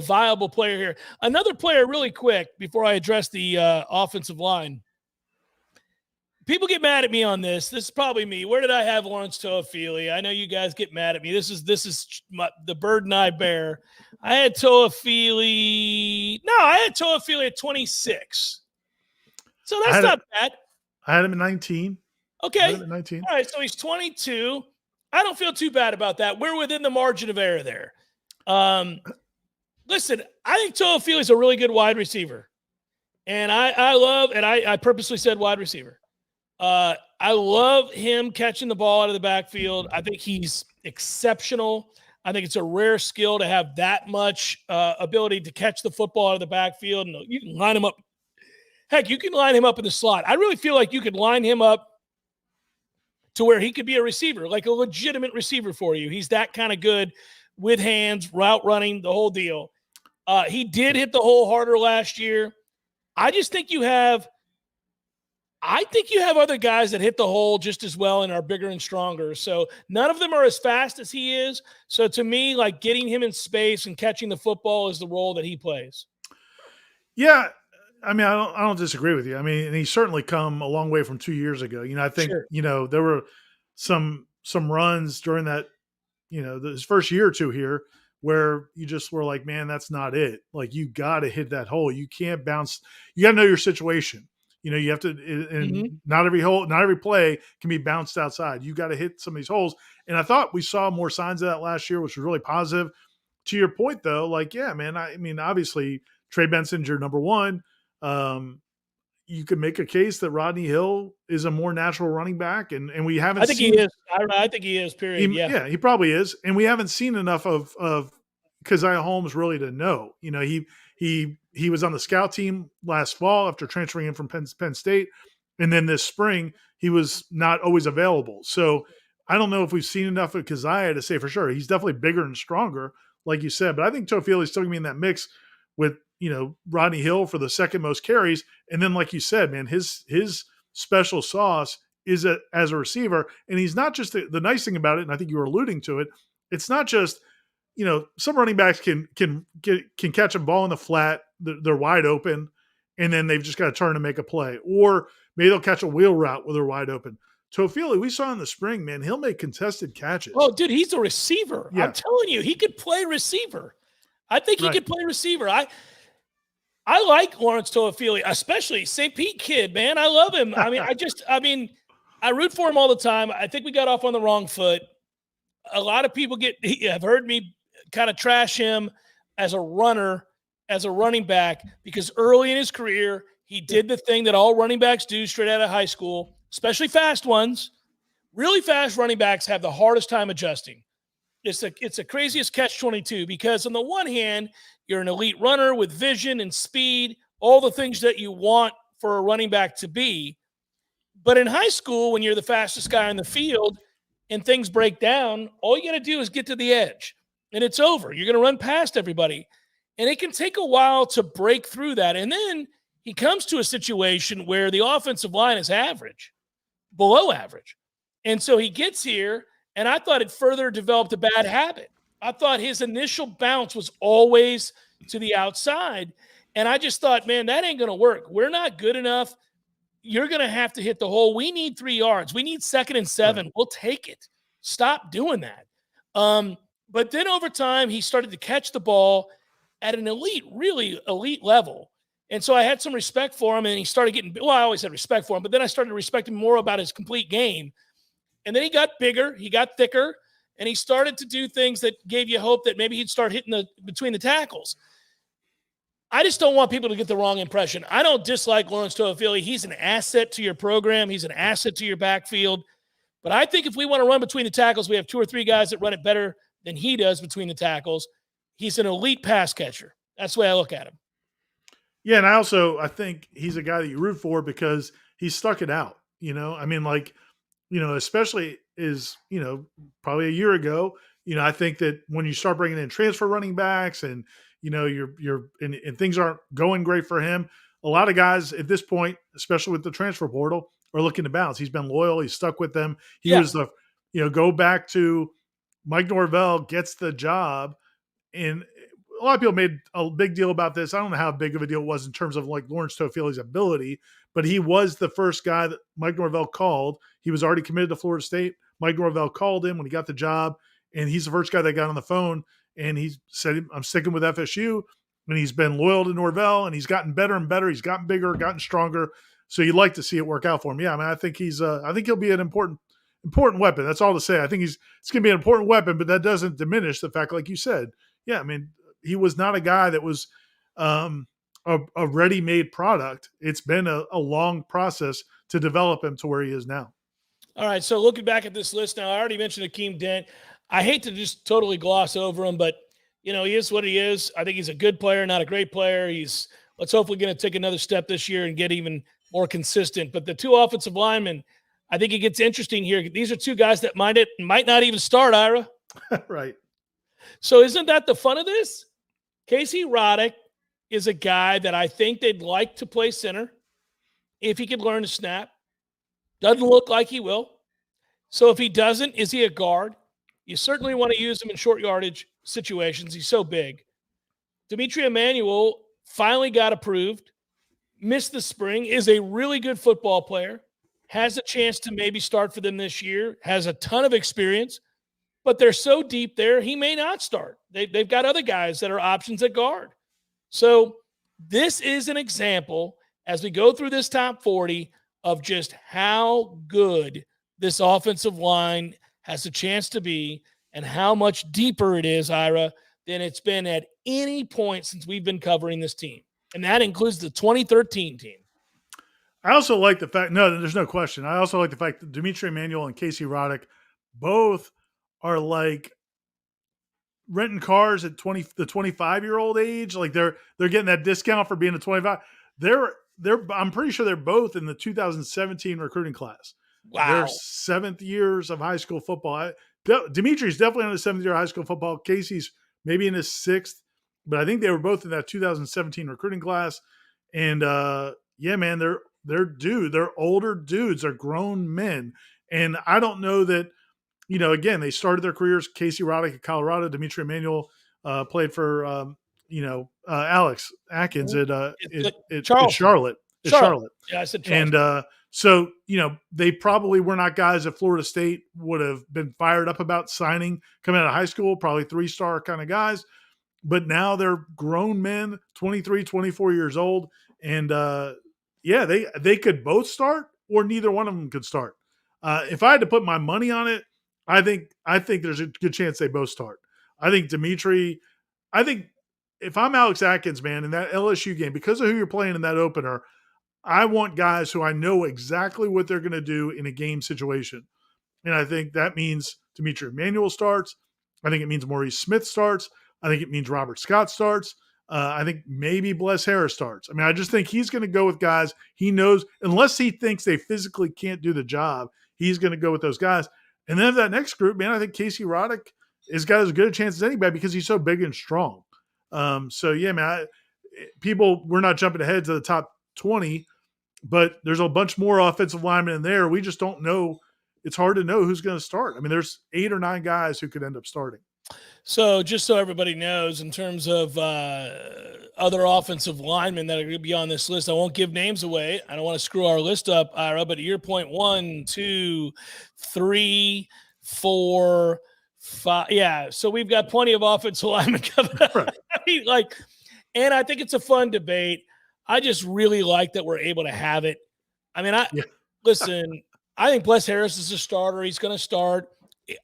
viable player here. Another player really quick before I address the offensive line. People get mad at me on this. This is probably me. Where did I have Lawrence Toafili? I know you guys get mad at me. This is the burden I bear. I had Toafili. No, I had Toafili at 26. So that's not bad. I had him at 19. Okay. 19. All right, so he's 22. I don't feel too bad about that. We're within the margin of error there. Listen, I think Toafili is a really good wide receiver. And I purposely said wide receiver. I love him catching the ball out of the backfield. I think he's exceptional. I think it's a rare skill to have that much ability to catch the football out of the backfield. And you can line him up. Heck, you can line him up in the slot. I really feel like you could line him up to where he could be a receiver, like a legitimate receiver for you. He's that kind of good with hands, route running, the whole deal. He did hit the hole harder last year. I just think you have other guys that hit the hole just as well and are bigger and stronger. So none of them are as fast as he is. So to me, like getting him in space and catching the football is the role that he plays. Yeah. I mean, I don't disagree with you. I mean, and he's certainly come a long way from 2 years ago. I think, Sure. There were some runs during that, his first year or two here where you just were like, man, that's not it. Like you got to hit that hole. You can't bounce. You got to know your situation. You have to, and not every play can be bounced outside. You got to hit some of these holes. And I thought we saw more signs of that last year, which was really positive. To your point though, like, yeah, man, I mean, obviously Trey Benson's your number one. You could make a case that Rodney Hill is a more natural running back, and we haven't. I think he is. I think he is. Period. Yeah, he probably is, and we haven't seen enough of Keziah Holmes really to know. He was on the scout team last fall after transferring in from Penn State, and then this spring he was not always available. So I don't know if we've seen enough of Keziah to say for sure. He's definitely bigger and stronger, like you said, but I think Toafili's still going to be in that mix with Rodney Hill for the second most carries. And then, like you said, man, his special sauce is as a receiver. And he's not just the nice thing about it, and I think you were alluding to it, it's not just, some running backs can catch a ball in the flat, they're wide open, and then they've just got to turn and make a play. Or maybe they'll catch a wheel route where they're wide open. Toafili, we saw in the spring, man, he'll make contested catches. Oh, dude, he's a receiver. Yeah. I'm telling you, he could play receiver. I think he could play receiver. I like Lawrence Toafili, especially St. Pete kid, man. I love him. I mean, I root for him all the time. I think we got off on the wrong foot. A lot of people have heard me kind of trash him as a runner, as a running back, because early in his career, he did the thing that all running backs do straight out of high school, especially fast ones. Really fast running backs have the hardest time adjusting. It's the craziest catch-22 because on the one hand, you're an elite runner with vision and speed, all the things that you want for a running back to be. But in high school, when you're the fastest guy on the field and things break down, all you got to do is get to the edge and it's over. You're going to run past everybody. And it can take a while to break through that. And then he comes to a situation where the offensive line is average, below average. And so he gets here, and I thought it further developed a bad habit. I thought his initial bounce was always to the outside. And I just thought, man, that ain't going to work. We're not good enough. You're going to have to hit the hole. We need 3 yards. We need 2nd and 7. Right. We'll take it. Stop doing that. But then over time, he started to catch the ball at an really elite level. And so I had some respect for him, and he started getting – well, I always had respect for him, but then I started to respect him more about his complete game. And then he got bigger. He got thicker. And he started to do things that gave you hope that maybe he'd start hitting between the tackles. I just don't want people to get the wrong impression. I don't dislike Lawrence Toafili. He's an asset to your program. He's an asset to your backfield. But I think if we want to run between the tackles, we have 2 or 3 guys that run it better than he does between the tackles. He's an elite pass catcher. That's the way I look at him. Yeah, and I think he's a guy that you root for because he stuck it out. I mean, especially probably a year ago, I think that when you start bringing in transfer running backs and, and things aren't going great for him, a lot of guys at this point, especially with the transfer portal, are looking to bounce. He's been loyal. He's stuck with them. He was go back to Mike Norvell gets the job. And a lot of people made a big deal about this. I don't know how big of a deal it was in terms of like Lawrence Toafili's ability, but he was the first guy that Mike Norvell called. He was already committed to Florida State. Mike Norvell called him when he got the job, and he's the first guy that got on the phone, and he said, I'm sticking with FSU, and he's been loyal to Norvell, and he's gotten better and better. He's gotten bigger, gotten stronger. So you'd like to see it work out for him. Yeah, I mean, I think he'll be an important weapon. That's all to say. I think it's going to be an important weapon, but that doesn't diminish the fact, like you said, yeah, I mean, he was not a guy that was a ready-made product. It's been a long process to develop him to where he is now. All right, so looking back at this list now, I already mentioned Akeem Dent. I hate to just totally gloss over him, but, he is what he is. I think he's a good player, not a great player. Let's hopefully going to take another step this year and get even more consistent. But the 2 offensive linemen, I think it gets interesting here. These are 2 guys that might not even start, Ira. Right. So isn't that the fun of this? Casey Roddick is a guy that I think they'd like to play center if he could learn to snap. Doesn't look like he will. So if he doesn't, is he a guard? You certainly want to use him in short yardage situations. He's so big. Dimitri Emmanuel finally got approved, missed the spring, is a really good football player, has a chance to maybe start for them this year, has a ton of experience, but they're so deep there, he may not start. They've got other guys that are options at guard. So this is an example as we go through this top 40 of just how good this offensive line has a chance to be and how much deeper it is, Ira, than it's been at any point since we've been covering this team. And that includes the 2013 team. I also like the fact, no, there's no question. I also like the fact that Dimitri Emmanuel and Casey Roddick both are like renting cars at the 25-year-old age. Like they're getting that discount for being a 25. I'm pretty sure they're both in the 2017 recruiting class. Wow. They're 7th years of high school football. Dimitri's definitely on his 7th year of high school football. Casey's maybe in his 6th, but I think they were both in that 2017 recruiting class. And yeah, man, they're older dudes. They're grown men. And I don't know that, again, they started their careers. Casey Roddick at Colorado, Dimitri Emmanuel played for, Alex Atkins at Charlotte. Charlotte. Yeah, I said Charlotte. And so, they probably were not guys that Florida State would have been fired up about signing coming out of high school, probably 3-star kind of guys. But now they're grown men, 23, 24 years old. And yeah, they could both start or neither one of them could start. If I had to put my money on it, I think there's a good chance they both start. I think if I'm Alex Atkins, man, in that LSU game, because of who you're playing in that opener, I want guys who I know exactly what they're going to do in a game situation. And I think that means Dimitri Emmanuel starts. I think it means Maurice Smith starts. I think it means Robert Scott starts. I think maybe Bless Harris starts. I mean, I just think he's going to go with guys he knows, unless he thinks they physically can't do the job, he's going to go with those guys. And then that next group, man, I think Casey Roddick has got as good a chance as anybody because he's so big and strong. So, yeah, man, we're not jumping ahead to the top 20, but there's a bunch more offensive linemen in there. We just don't know. It's hard to know who's going to start. I mean, there's 8 or 9 guys who could end up starting. So just so everybody knows, in terms of other offensive linemen that are going to be on this list, I won't give names away. I don't want to screw our list up, Ira, but at your point, 1, 2, 3, 4, 5. Yeah, so we've got plenty of offensive linemen coming up. Right. I mean, and I think it's a fun debate. I just really like that we're able to have it. I mean, listen, I think Bless Harris is a starter. He's going to start.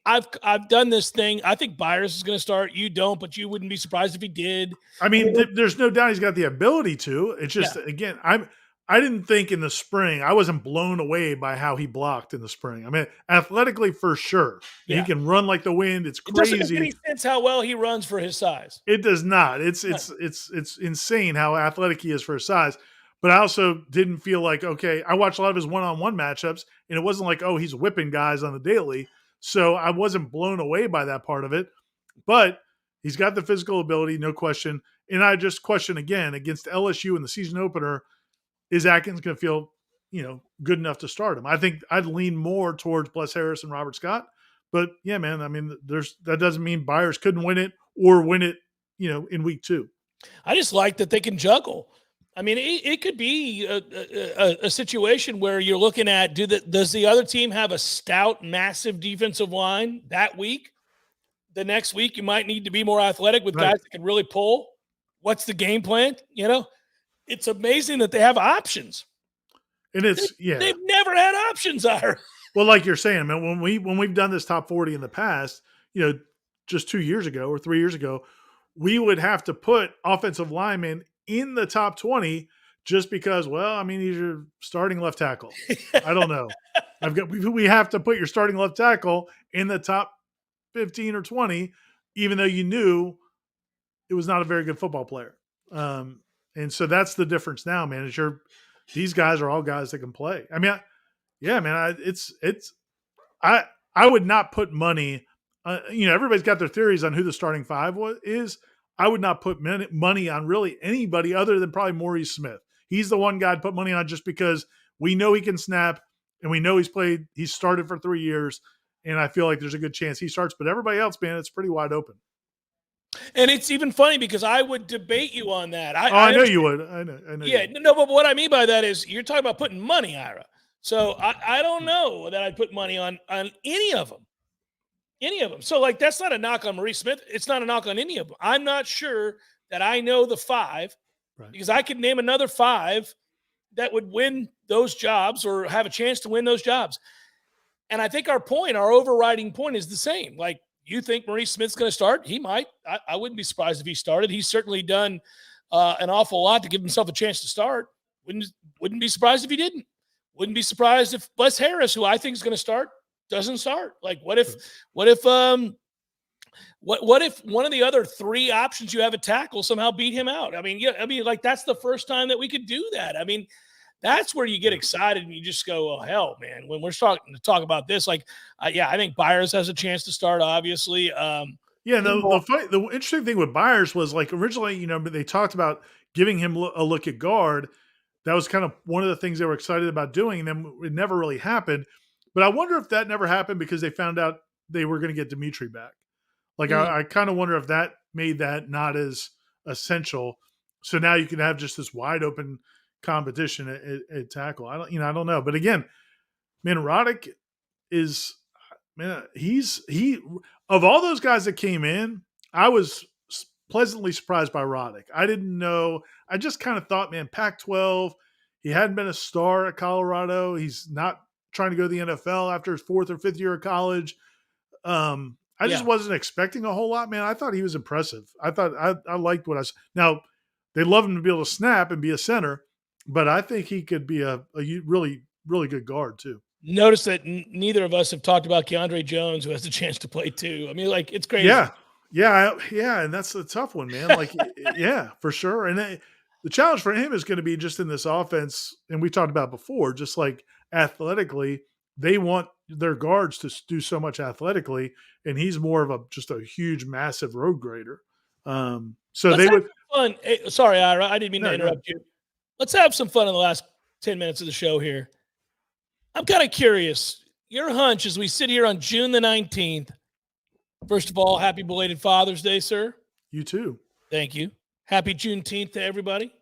I've done this thing. I think Byers is going to start. You don't, but you wouldn't be surprised if he did. I mean, there's no doubt he's got the ability to. It's just, again, I didn't think in the spring, I wasn't blown away by how he blocked in the spring. I mean, athletically for sure. Yeah. He can run like the wind. It's crazy. It doesn't make any sense how well he runs for his size. It does not. It's insane how athletic he is for his size. But I also didn't feel like, okay, I watched a lot of his one-on-one matchups, and it wasn't like, oh, he's whipping guys on the daily. So I wasn't blown away by that part of it. But he's got the physical ability, no question. And I just question again, against LSU in the season opener, is Atkins going to feel, good enough to start him? I think I'd lean more towards Bless Harris and Robert Scott. But yeah, man, I mean, that doesn't mean Byers couldn't win it or win it, in week 2. I just like that they can juggle. I mean, it could be a situation where you're looking at, does the other team have a stout, massive defensive line that week? The next week, you might need to be more athletic with guys that can really pull. What's the game plan? It's amazing that they have options. And they've never had options, Ira. Well, like you're saying, man, when we've done this top 40 in the past, just 2 years ago or 3 years ago, we would have to put offensive linemen in the top 20 just because, well, I mean, he's your starting left tackle. I don't know. We have to put your starting left tackle in the top 15 or 20, even though you knew it was not a very good football player. And so that's the difference now, man. These guys are all guys that can play. I mean, I would not put money everybody's got their theories on who the starting five is. I would not put money on really anybody other than probably Maurice Smith. He's the one guy I'd put money on just because we know he can snap and we know he's started for 3 years, and I feel like there's a good chance he starts. But everybody else, man, it's pretty wide open. And it's even funny because I would debate you on that. I know you would. I know. Yeah, no, but what I mean by that is you're talking about putting money, Ira. So I don't know that I'd put money on any of them. Any of them. So, like, that's not a knock on Maurice Smith. It's not a knock on any of them. I'm not sure that I know the five because I could name another five that would win those jobs or have a chance to win those jobs. And I think our overriding point is the same. Like, you think Maurice Smith's going to start? He might. I wouldn't be surprised if he started. He's certainly done an awful lot to give himself a chance to start. Wouldn't be surprised if he didn't. Wouldn't be surprised if Bless Harris, who I think is going to start, doesn't start. Like, what if one of the other three options you have at tackle somehow beat him out? I mean, like, that's the first time that we could do that. I mean, that's where you get excited and you just go, oh, hell, man. When we're starting to talk about this, like, I think Byers has a chance to start, obviously. The interesting thing with Byers was, like, originally, they talked about giving him a look at guard. That was kind of one of the things they were excited about doing, and then it never really happened. But I wonder if that never happened because they found out they were going to get Dimitri back. Like, I kind of wonder if that made that not as essential. So now you can have just this wide open competition at tackle. I don't know. But again, man, Roddick is, man, he of all those guys that came in, I was pleasantly surprised by Roddick. I didn't know. I just kind of thought, man, Pac-12, he hadn't been a star at Colorado. He's not trying to go to the NFL after his 4th or 5th year of college. I just wasn't expecting a whole lot, man. I thought he was impressive. I thought I liked what I saw. Now, they love him to be able to snap and be a center, but I think he could be a really, really good guard too. Notice that neither of us have talked about Keandre Jones, who has a chance to play too. I mean, like, it's crazy. Yeah, and that's a tough one, man. Like, yeah, for sure. And the challenge for him is going to be just in this offense, and we talked about before, just like athletically, they want their guards to do so much athletically, and he's more of just a huge, massive road grader. So they would fun. Hey, sorry, Ira, I didn't mean to interrupt you. Let's have some fun in the last 10 minutes of the show here. I'm kind of curious. Your hunch as we sit here on June the 19th. First of all, happy belated Father's Day, sir. You too. Thank you. Happy Juneteenth to everybody.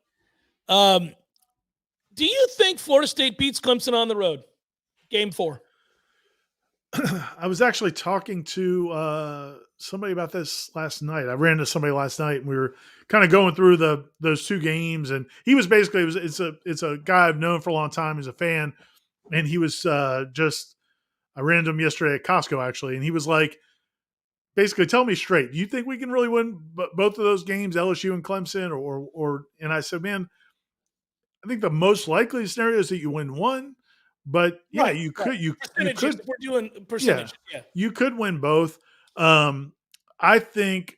Do you think Florida State beats Clemson on the road? Game 4. I was actually talking to somebody about this last night. I ran into somebody last night, and we were kind of going through those two games. And he was basically it's a guy I've known for a long time. He's a fan, and he was I ran into him yesterday at Costco actually, and he was like, basically, tell me straight. Do you think we can really win both of those games, LSU and Clemson, or? And I said, man, I think the most likely scenario is that you win one. But yeah, you could. We're doing percentage. Yeah, you could win both. I think,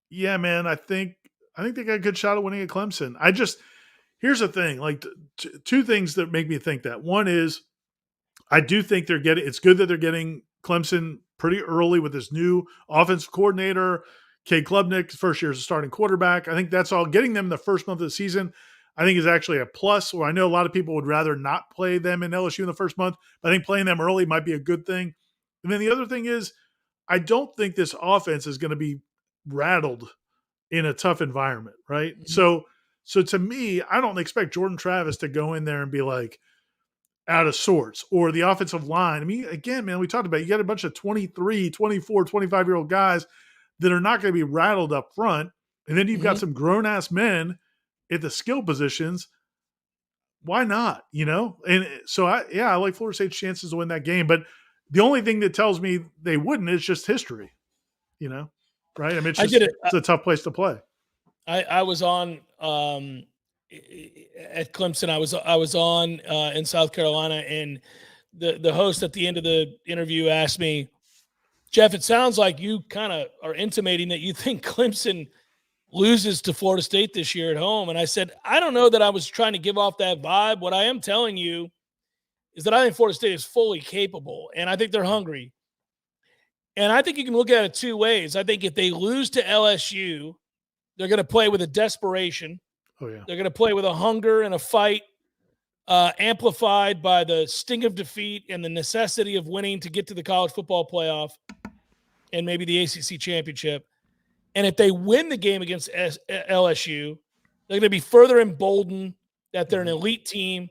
yeah, man. I think they got a good shot at winning at Clemson. Here's the thing. Like, two things that make me think that. One is, I do think it's good that they're getting Clemson pretty early with this new offensive coordinator, Cade Klubnik, first year as a starting quarterback. I think that's all. Getting them the first month of the season, I think, is actually a plus. Or I know a lot of people would rather not play them in LSU in the first month, but I think playing them early might be a good thing. And then the other thing is, I don't think this offense is going to be rattled in a tough environment, right? Mm-hmm. So to me, I don't expect Jordan Travis to go in there and be like out of sorts, or the offensive line. I mean, again, man, we talked about, you got a bunch of 23, 24, 25-year-old guys that are not going to be rattled up front. And then you've got some grown-ass men at the skill positions. Why not? And so I like Florida State's chances to win that game. But the only thing that tells me they wouldn't is just history, right? I mean, it's a tough place to play. I was on at Clemson. I was on in South Carolina, and the host at the end of the interview asked me, Jeff, it sounds like you kind of are intimating that you think Clemson loses to Florida State this year at home. And I said, I don't know that I was trying to give off that vibe. What I am telling you is that I think Florida State is fully capable, and I think they're hungry. And I think you can look at it two ways. I think if they lose to LSU, they're going to play with a desperation. Oh, yeah. They're going to play with a hunger and a fight, amplified by the sting of defeat and the necessity of winning to get to the college football playoff and maybe the ACC championship. And if they win the game against LSU, they're going to be further emboldened that they're an elite team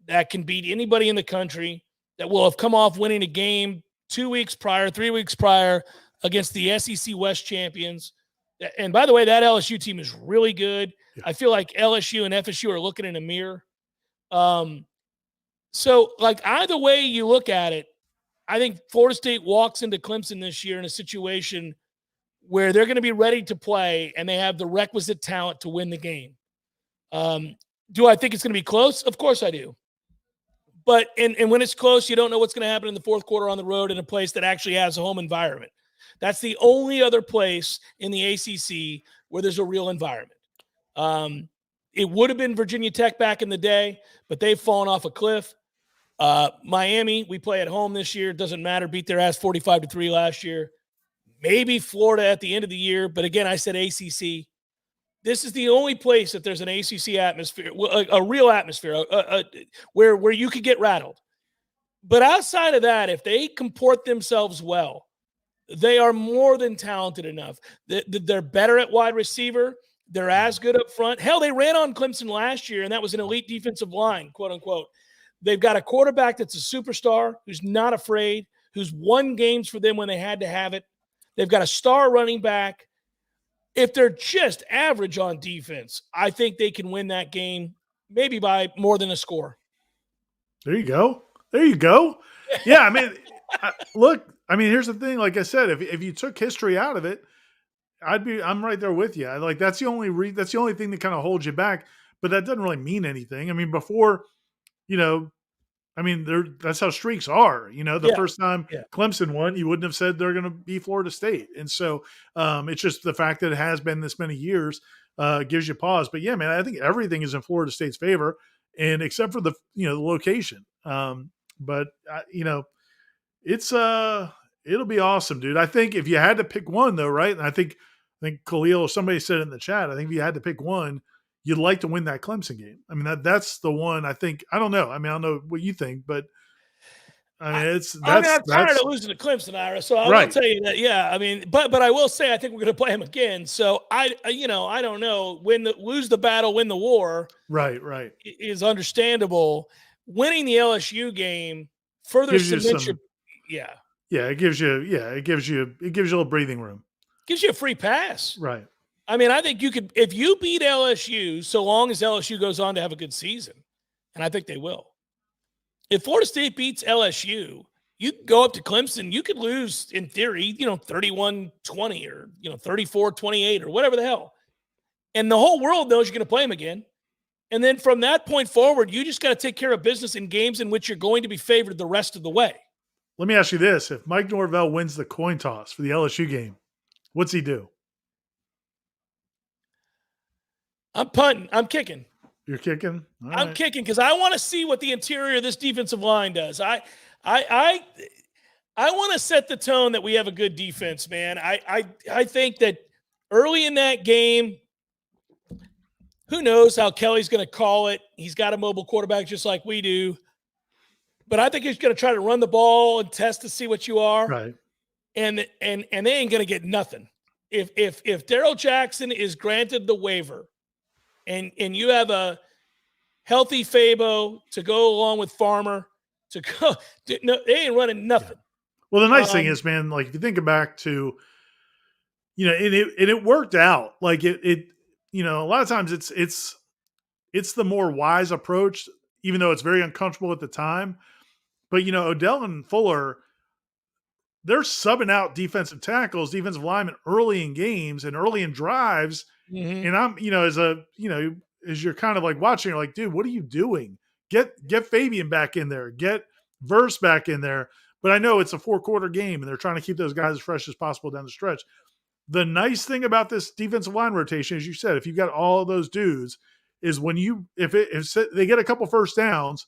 that can beat anybody in the country, that will have come off winning a game 2 weeks prior, 3 weeks prior against the SEC West champions. And by the way, that LSU team is really good. Yeah. I feel like LSU and FSU are looking in a mirror. So, like, either way you look at it, I think Florida State walks into Clemson this year in a situation where they're going to be ready to play and they have the requisite talent to win the game. Do I think it's going to be close? Of course I do. But and when it's close, you don't know what's going to happen in the fourth quarter on the road in a place that actually has a home environment. That's the only other place in the ACC where there's a real environment. It would have been Virginia Tech back in the day, but they've fallen off a cliff. Miami, we play at home this year. It doesn't matter. Beat their ass 45-3 last year. Maybe Florida at the end of the year. But again, I said ACC. This is the only place that there's an ACC atmosphere, a real atmosphere, where you could get rattled. But outside of that, if they comport themselves well, they are more than talented enough. They're better at wide receiver. They're as good up front. Hell, they ran on Clemson last year, and that was an elite defensive line, quote unquote. They've got a quarterback that's a superstar who's not afraid, who's won games for them when they had to have it. They've got a star running back. If they're just average on defense, I think they can win that game maybe by more than a score. There you go. There you go. Yeah, I mean, look, I mean, here's the thing. Like I said, if you took history out of it, I'm right there with you. Like that's the only thing that kind of holds you back, but that doesn't really mean anything. I mean, before, I mean, that's how streaks are. The first time Clemson won, you wouldn't have said they're going to be Florida State. And so it's just the fact that it has been this many years gives you pause. But yeah, man, I think everything is in Florida State's favor, and except for the location. But it'll be awesome, dude. I think if you had to pick one, though, right? And I think Khalil or somebody said it in the chat. I think if you had to pick one, you'd like to win that Clemson game. I mean, that's the one. I think. I don't know. I mean, I don't know what you think, but I mean, I'm tired of losing to Clemson, Ira. So I will tell you that. Yeah, I mean, but I will say I think we're going to play him again. So I don't know. Lose the battle, win the war. Right. Is understandable. Winning the LSU game further cements your. Yeah. Yeah, it gives you a little breathing room. Gives you a free pass. Right. I mean, I think you could, if you beat LSU, so long as LSU goes on to have a good season, and I think they will. If Florida State beats LSU, you can go up to Clemson. You could lose, in theory, 31-20 or, 34-28 or whatever the hell. And the whole world knows you're going to play them again. And then from that point forward, you just got to take care of business in games in which you're going to be favored the rest of the way. Let me ask you this. If Mike Norvell wins the coin toss for the LSU game, what's he do? I'm punting. I'm kicking. You're kicking? All I'm right. kicking because I want to see what the interior of this defensive line does. I want to set the tone that we have a good defense, man. I think that early in that game, who knows how Kelly's going to call it. He's got a mobile quarterback just like we do. But I think he's going to try to run the ball and test to see what you are. Right. And they ain't going to get nothing. If Darrell Jackson is granted the waiver and you have a healthy Fabo to go along with Farmer to go, no, they ain't running nothing. Yeah. Well, the nice thing is, man, like if you think back to, it worked out. Like it a lot of times it's the more wise approach, even though it's very uncomfortable at the time. But, Odell and Fuller, they're subbing out defensive tackles, defensive linemen early in games and early in drives. Mm-hmm. And I'm, as you're kind of like watching, you're like, dude, what are you doing? Get Fabian back in there. Get Verse back in there. But I know it's a 4-quarter game and they're trying to keep those guys as fresh as possible down the stretch. The nice thing about this defensive line rotation, as you said, if you've got all of those dudes, is when if they get a couple first downs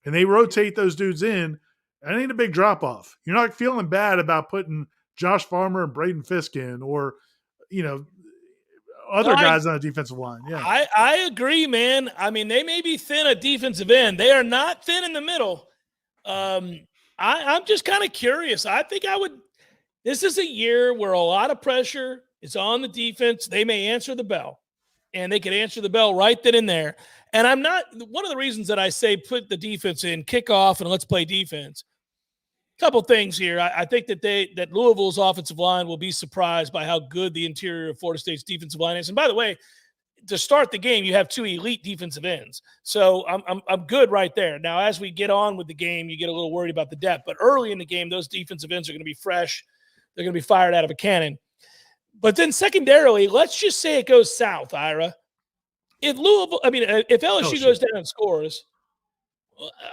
and they rotate those dudes in, that ain't a big drop off. You're not feeling bad about putting Josh Farmer and Braden Fiskin or, other guys on the defensive line. Yeah. I agree, man. I mean, they may be thin at defensive end. They are not thin in the middle. I'm just kind of curious. I think this is a year where a lot of pressure is on the defense. They may answer the bell, and they could answer the bell right then and there. And one of the reasons that I say put the defense in, kick off, and let's play defense. Couple things here. I think that Louisville's offensive line will be surprised by how good the interior of Florida State's defensive line is. And by the way, to start the game, you have two elite defensive ends. So I'm good right there. Now, as we get on with the game, you get a little worried about the depth. But early in the game, those defensive ends are going to be fresh. They're going to be fired out of a cannon. But then secondarily, let's just say it goes south, Ira. If LSU goes down and scores,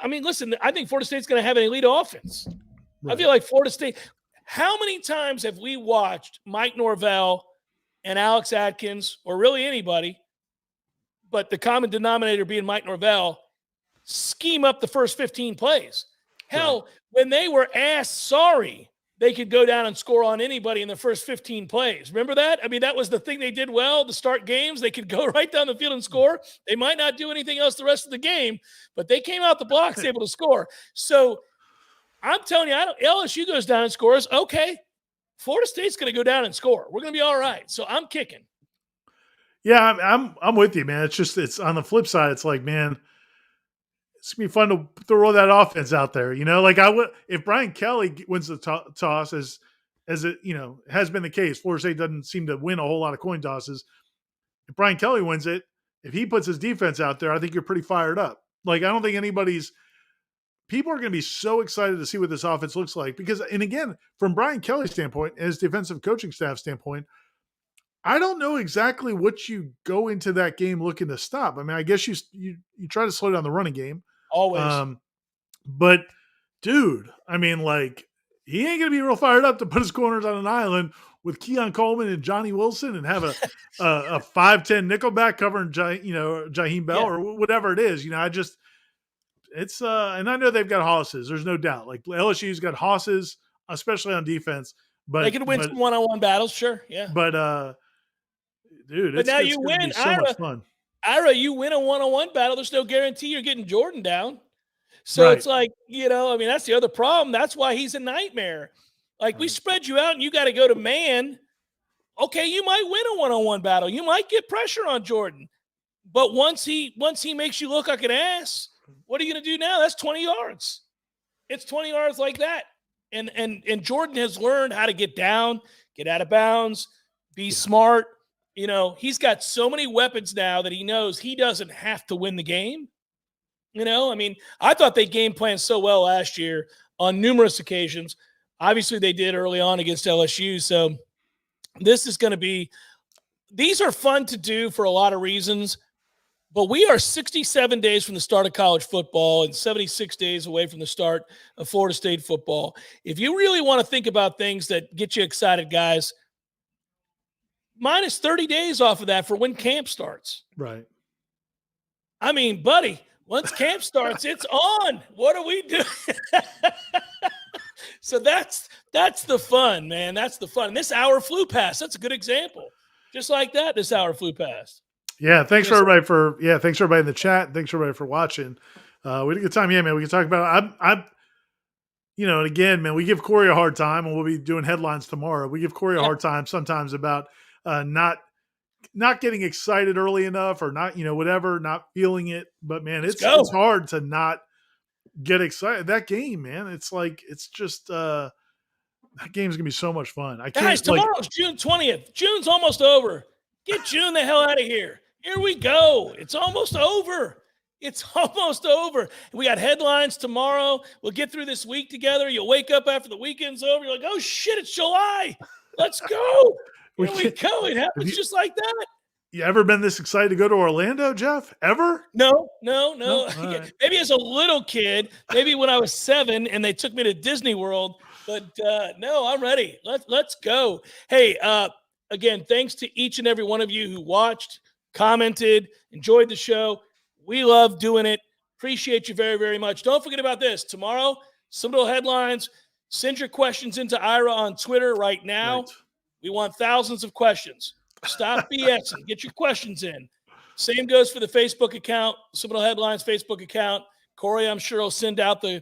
I mean, listen, I think Florida State's going to have an elite offense. Right. I feel like Florida State – how many times have we watched Mike Norvell and Alex Atkins, or really anybody, but the common denominator being Mike Norvell, scheme up the first 15 plays? Hell, right. When they were asked sorry, they could go down and score on anybody in the first 15 plays. Remember that? I mean, that was the thing they did well to start games. They could go right down the field and score. They might not do anything else the rest of the game, but they came out the blocks able to score. So I'm telling you, LSU goes down and scores. Okay, Florida State's going to go down and score. We're going to be all right. So I'm kicking. Yeah, I'm with you, man. It's on the flip side. It's like, man, it's gonna be fun to throw that offense out there. Like if Brian Kelly wins the toss, as it has been the case. Florida State doesn't seem to win a whole lot of coin tosses. If Brian Kelly wins it, if he puts his defense out there, I think you're pretty fired up. Like, I don't think people are going to be so excited to see what this offense looks like because, and again, from Brian Kelly's standpoint, as defensive coaching staff standpoint, I don't know exactly what you go into that game looking to stop. I mean, I guess you try to slow down the running game. Always. But dude, I mean, like, he ain't going to be real fired up to put his corners on an island with Keon Coleman and Johnny Wilson and have a 5'10" nickelback covering Jaheim Bell or whatever it is. It's and I know they've got hosses. There's no doubt. Like, LSU's got hosses, especially on defense. But they can win some one-on-one battles, sure. Yeah. But dude, but now you win. So much fun. Ira, you win a one-on-one battle. There's no guarantee you're getting Jordan down. So right. It's like, that's the other problem. That's why he's a nightmare. Like, we spread you out and you got to go to man. Okay, you might win a one-on-one battle. You might get pressure on Jordan. But once he makes you look like an ass, what are you going to do now? That's 20 yards. It's 20 yards like that. And Jordan has learned how to get down, get out of bounds, be smart. He's got so many weapons now that he knows he doesn't have to win the game. I mean, I thought they game planned so well last year on numerous occasions. Obviously, they did early on against LSU. So this is going to be – these are fun to do for a lot of reasons. But we are 67 days from the start of college football and 76 days away from the start of Florida State football. If you really want to think about things that get you excited, guys, minus 30 days off of that for when camp starts. Right. I mean, buddy, once camp starts, it's on. What are we doing? So that's the fun, man. That's the fun. And this hour flew past. That's a good example. Just like that, this hour flew past. Yeah, thanks everybody in the chat. Thanks everybody for watching. We had a good time. Yeah, man, we can talk about it. And again, man, we give Corey a hard time, and we'll be doing headlines tomorrow. We give Corey a hard time sometimes about not getting excited early enough or not, whatever, not feeling it. But man, it's hard to not get excited. That game, man, it's like, it's just that game's gonna be so much fun. Guys, tomorrow's June 20th. June's almost over. Get June the hell out of here. Here we go. It's almost over. It's almost over. We got headlines tomorrow. We'll get through this week together. You'll wake up after the weekend's over. You're like, oh, shit, it's July. Let's go. Here we go. It happens just like that. You ever been this excited to go to Orlando, Jeff? Ever? No. Right. Maybe as a little kid, maybe when I was 7 and they took me to Disney World. But no, I'm ready. Let's go. Hey, again, thanks to each and every one of you who watched, commented, enjoyed the show. We love doing it. Appreciate you very, very much. Don't forget about this. Tomorrow, some little headlines. Send your questions into Ira on Twitter right now. Right. We want thousands of questions. Stop BSing. Get your questions in. Same goes for the Facebook account, Seminole Headlines Facebook account. Corey, I'm sure will send out the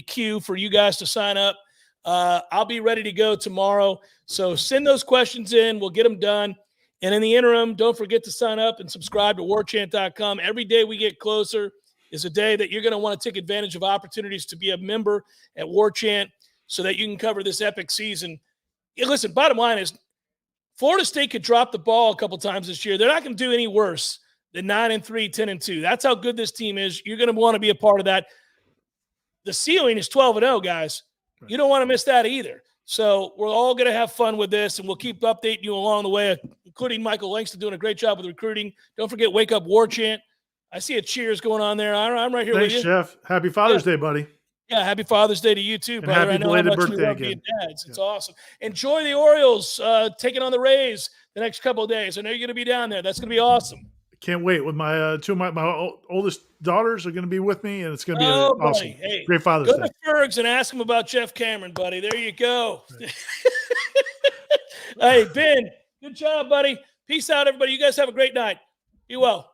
queue for you guys to sign up. I'll be ready to go tomorrow. So send those questions in. We'll get them done. And in the interim, don't forget to sign up and subscribe to warchant.com. Every day we get closer is a day that you're going to want to take advantage of opportunities to be a member at Warchant so that you can cover this epic season. Yeah, listen, bottom line is Florida State could drop the ball a couple times this year. They're not going to do any worse than 9-3, 10-2. That's how good this team is. You're going to want to be a part of that. The ceiling is 12-0, guys. Right. You don't want to miss that either. So we're all going to have fun with this, and we'll keep updating you along the way, including Michael Langston doing a great job with recruiting. Don't forget, Wake Up Warchant. I see a cheers going on there. I'm right here with you. Thanks, Jeff. Happy Father's Day, buddy. Yeah, happy Father's Day to you too, brother. Happy belated birthday again. Being dads. It's awesome. Enjoy the Orioles taking on the Rays the next couple of days. I know you're going to be down there. That's going to be awesome. Can't wait. With my two of my oldest daughters are going to be with me, and it's going to be awesome. Hey, great Father's Day. Go to Fergs and ask him about Jeff Cameron, buddy. There you go. Right. Hey, Ben, good job, buddy. Peace out, everybody. You guys have a great night. Be well.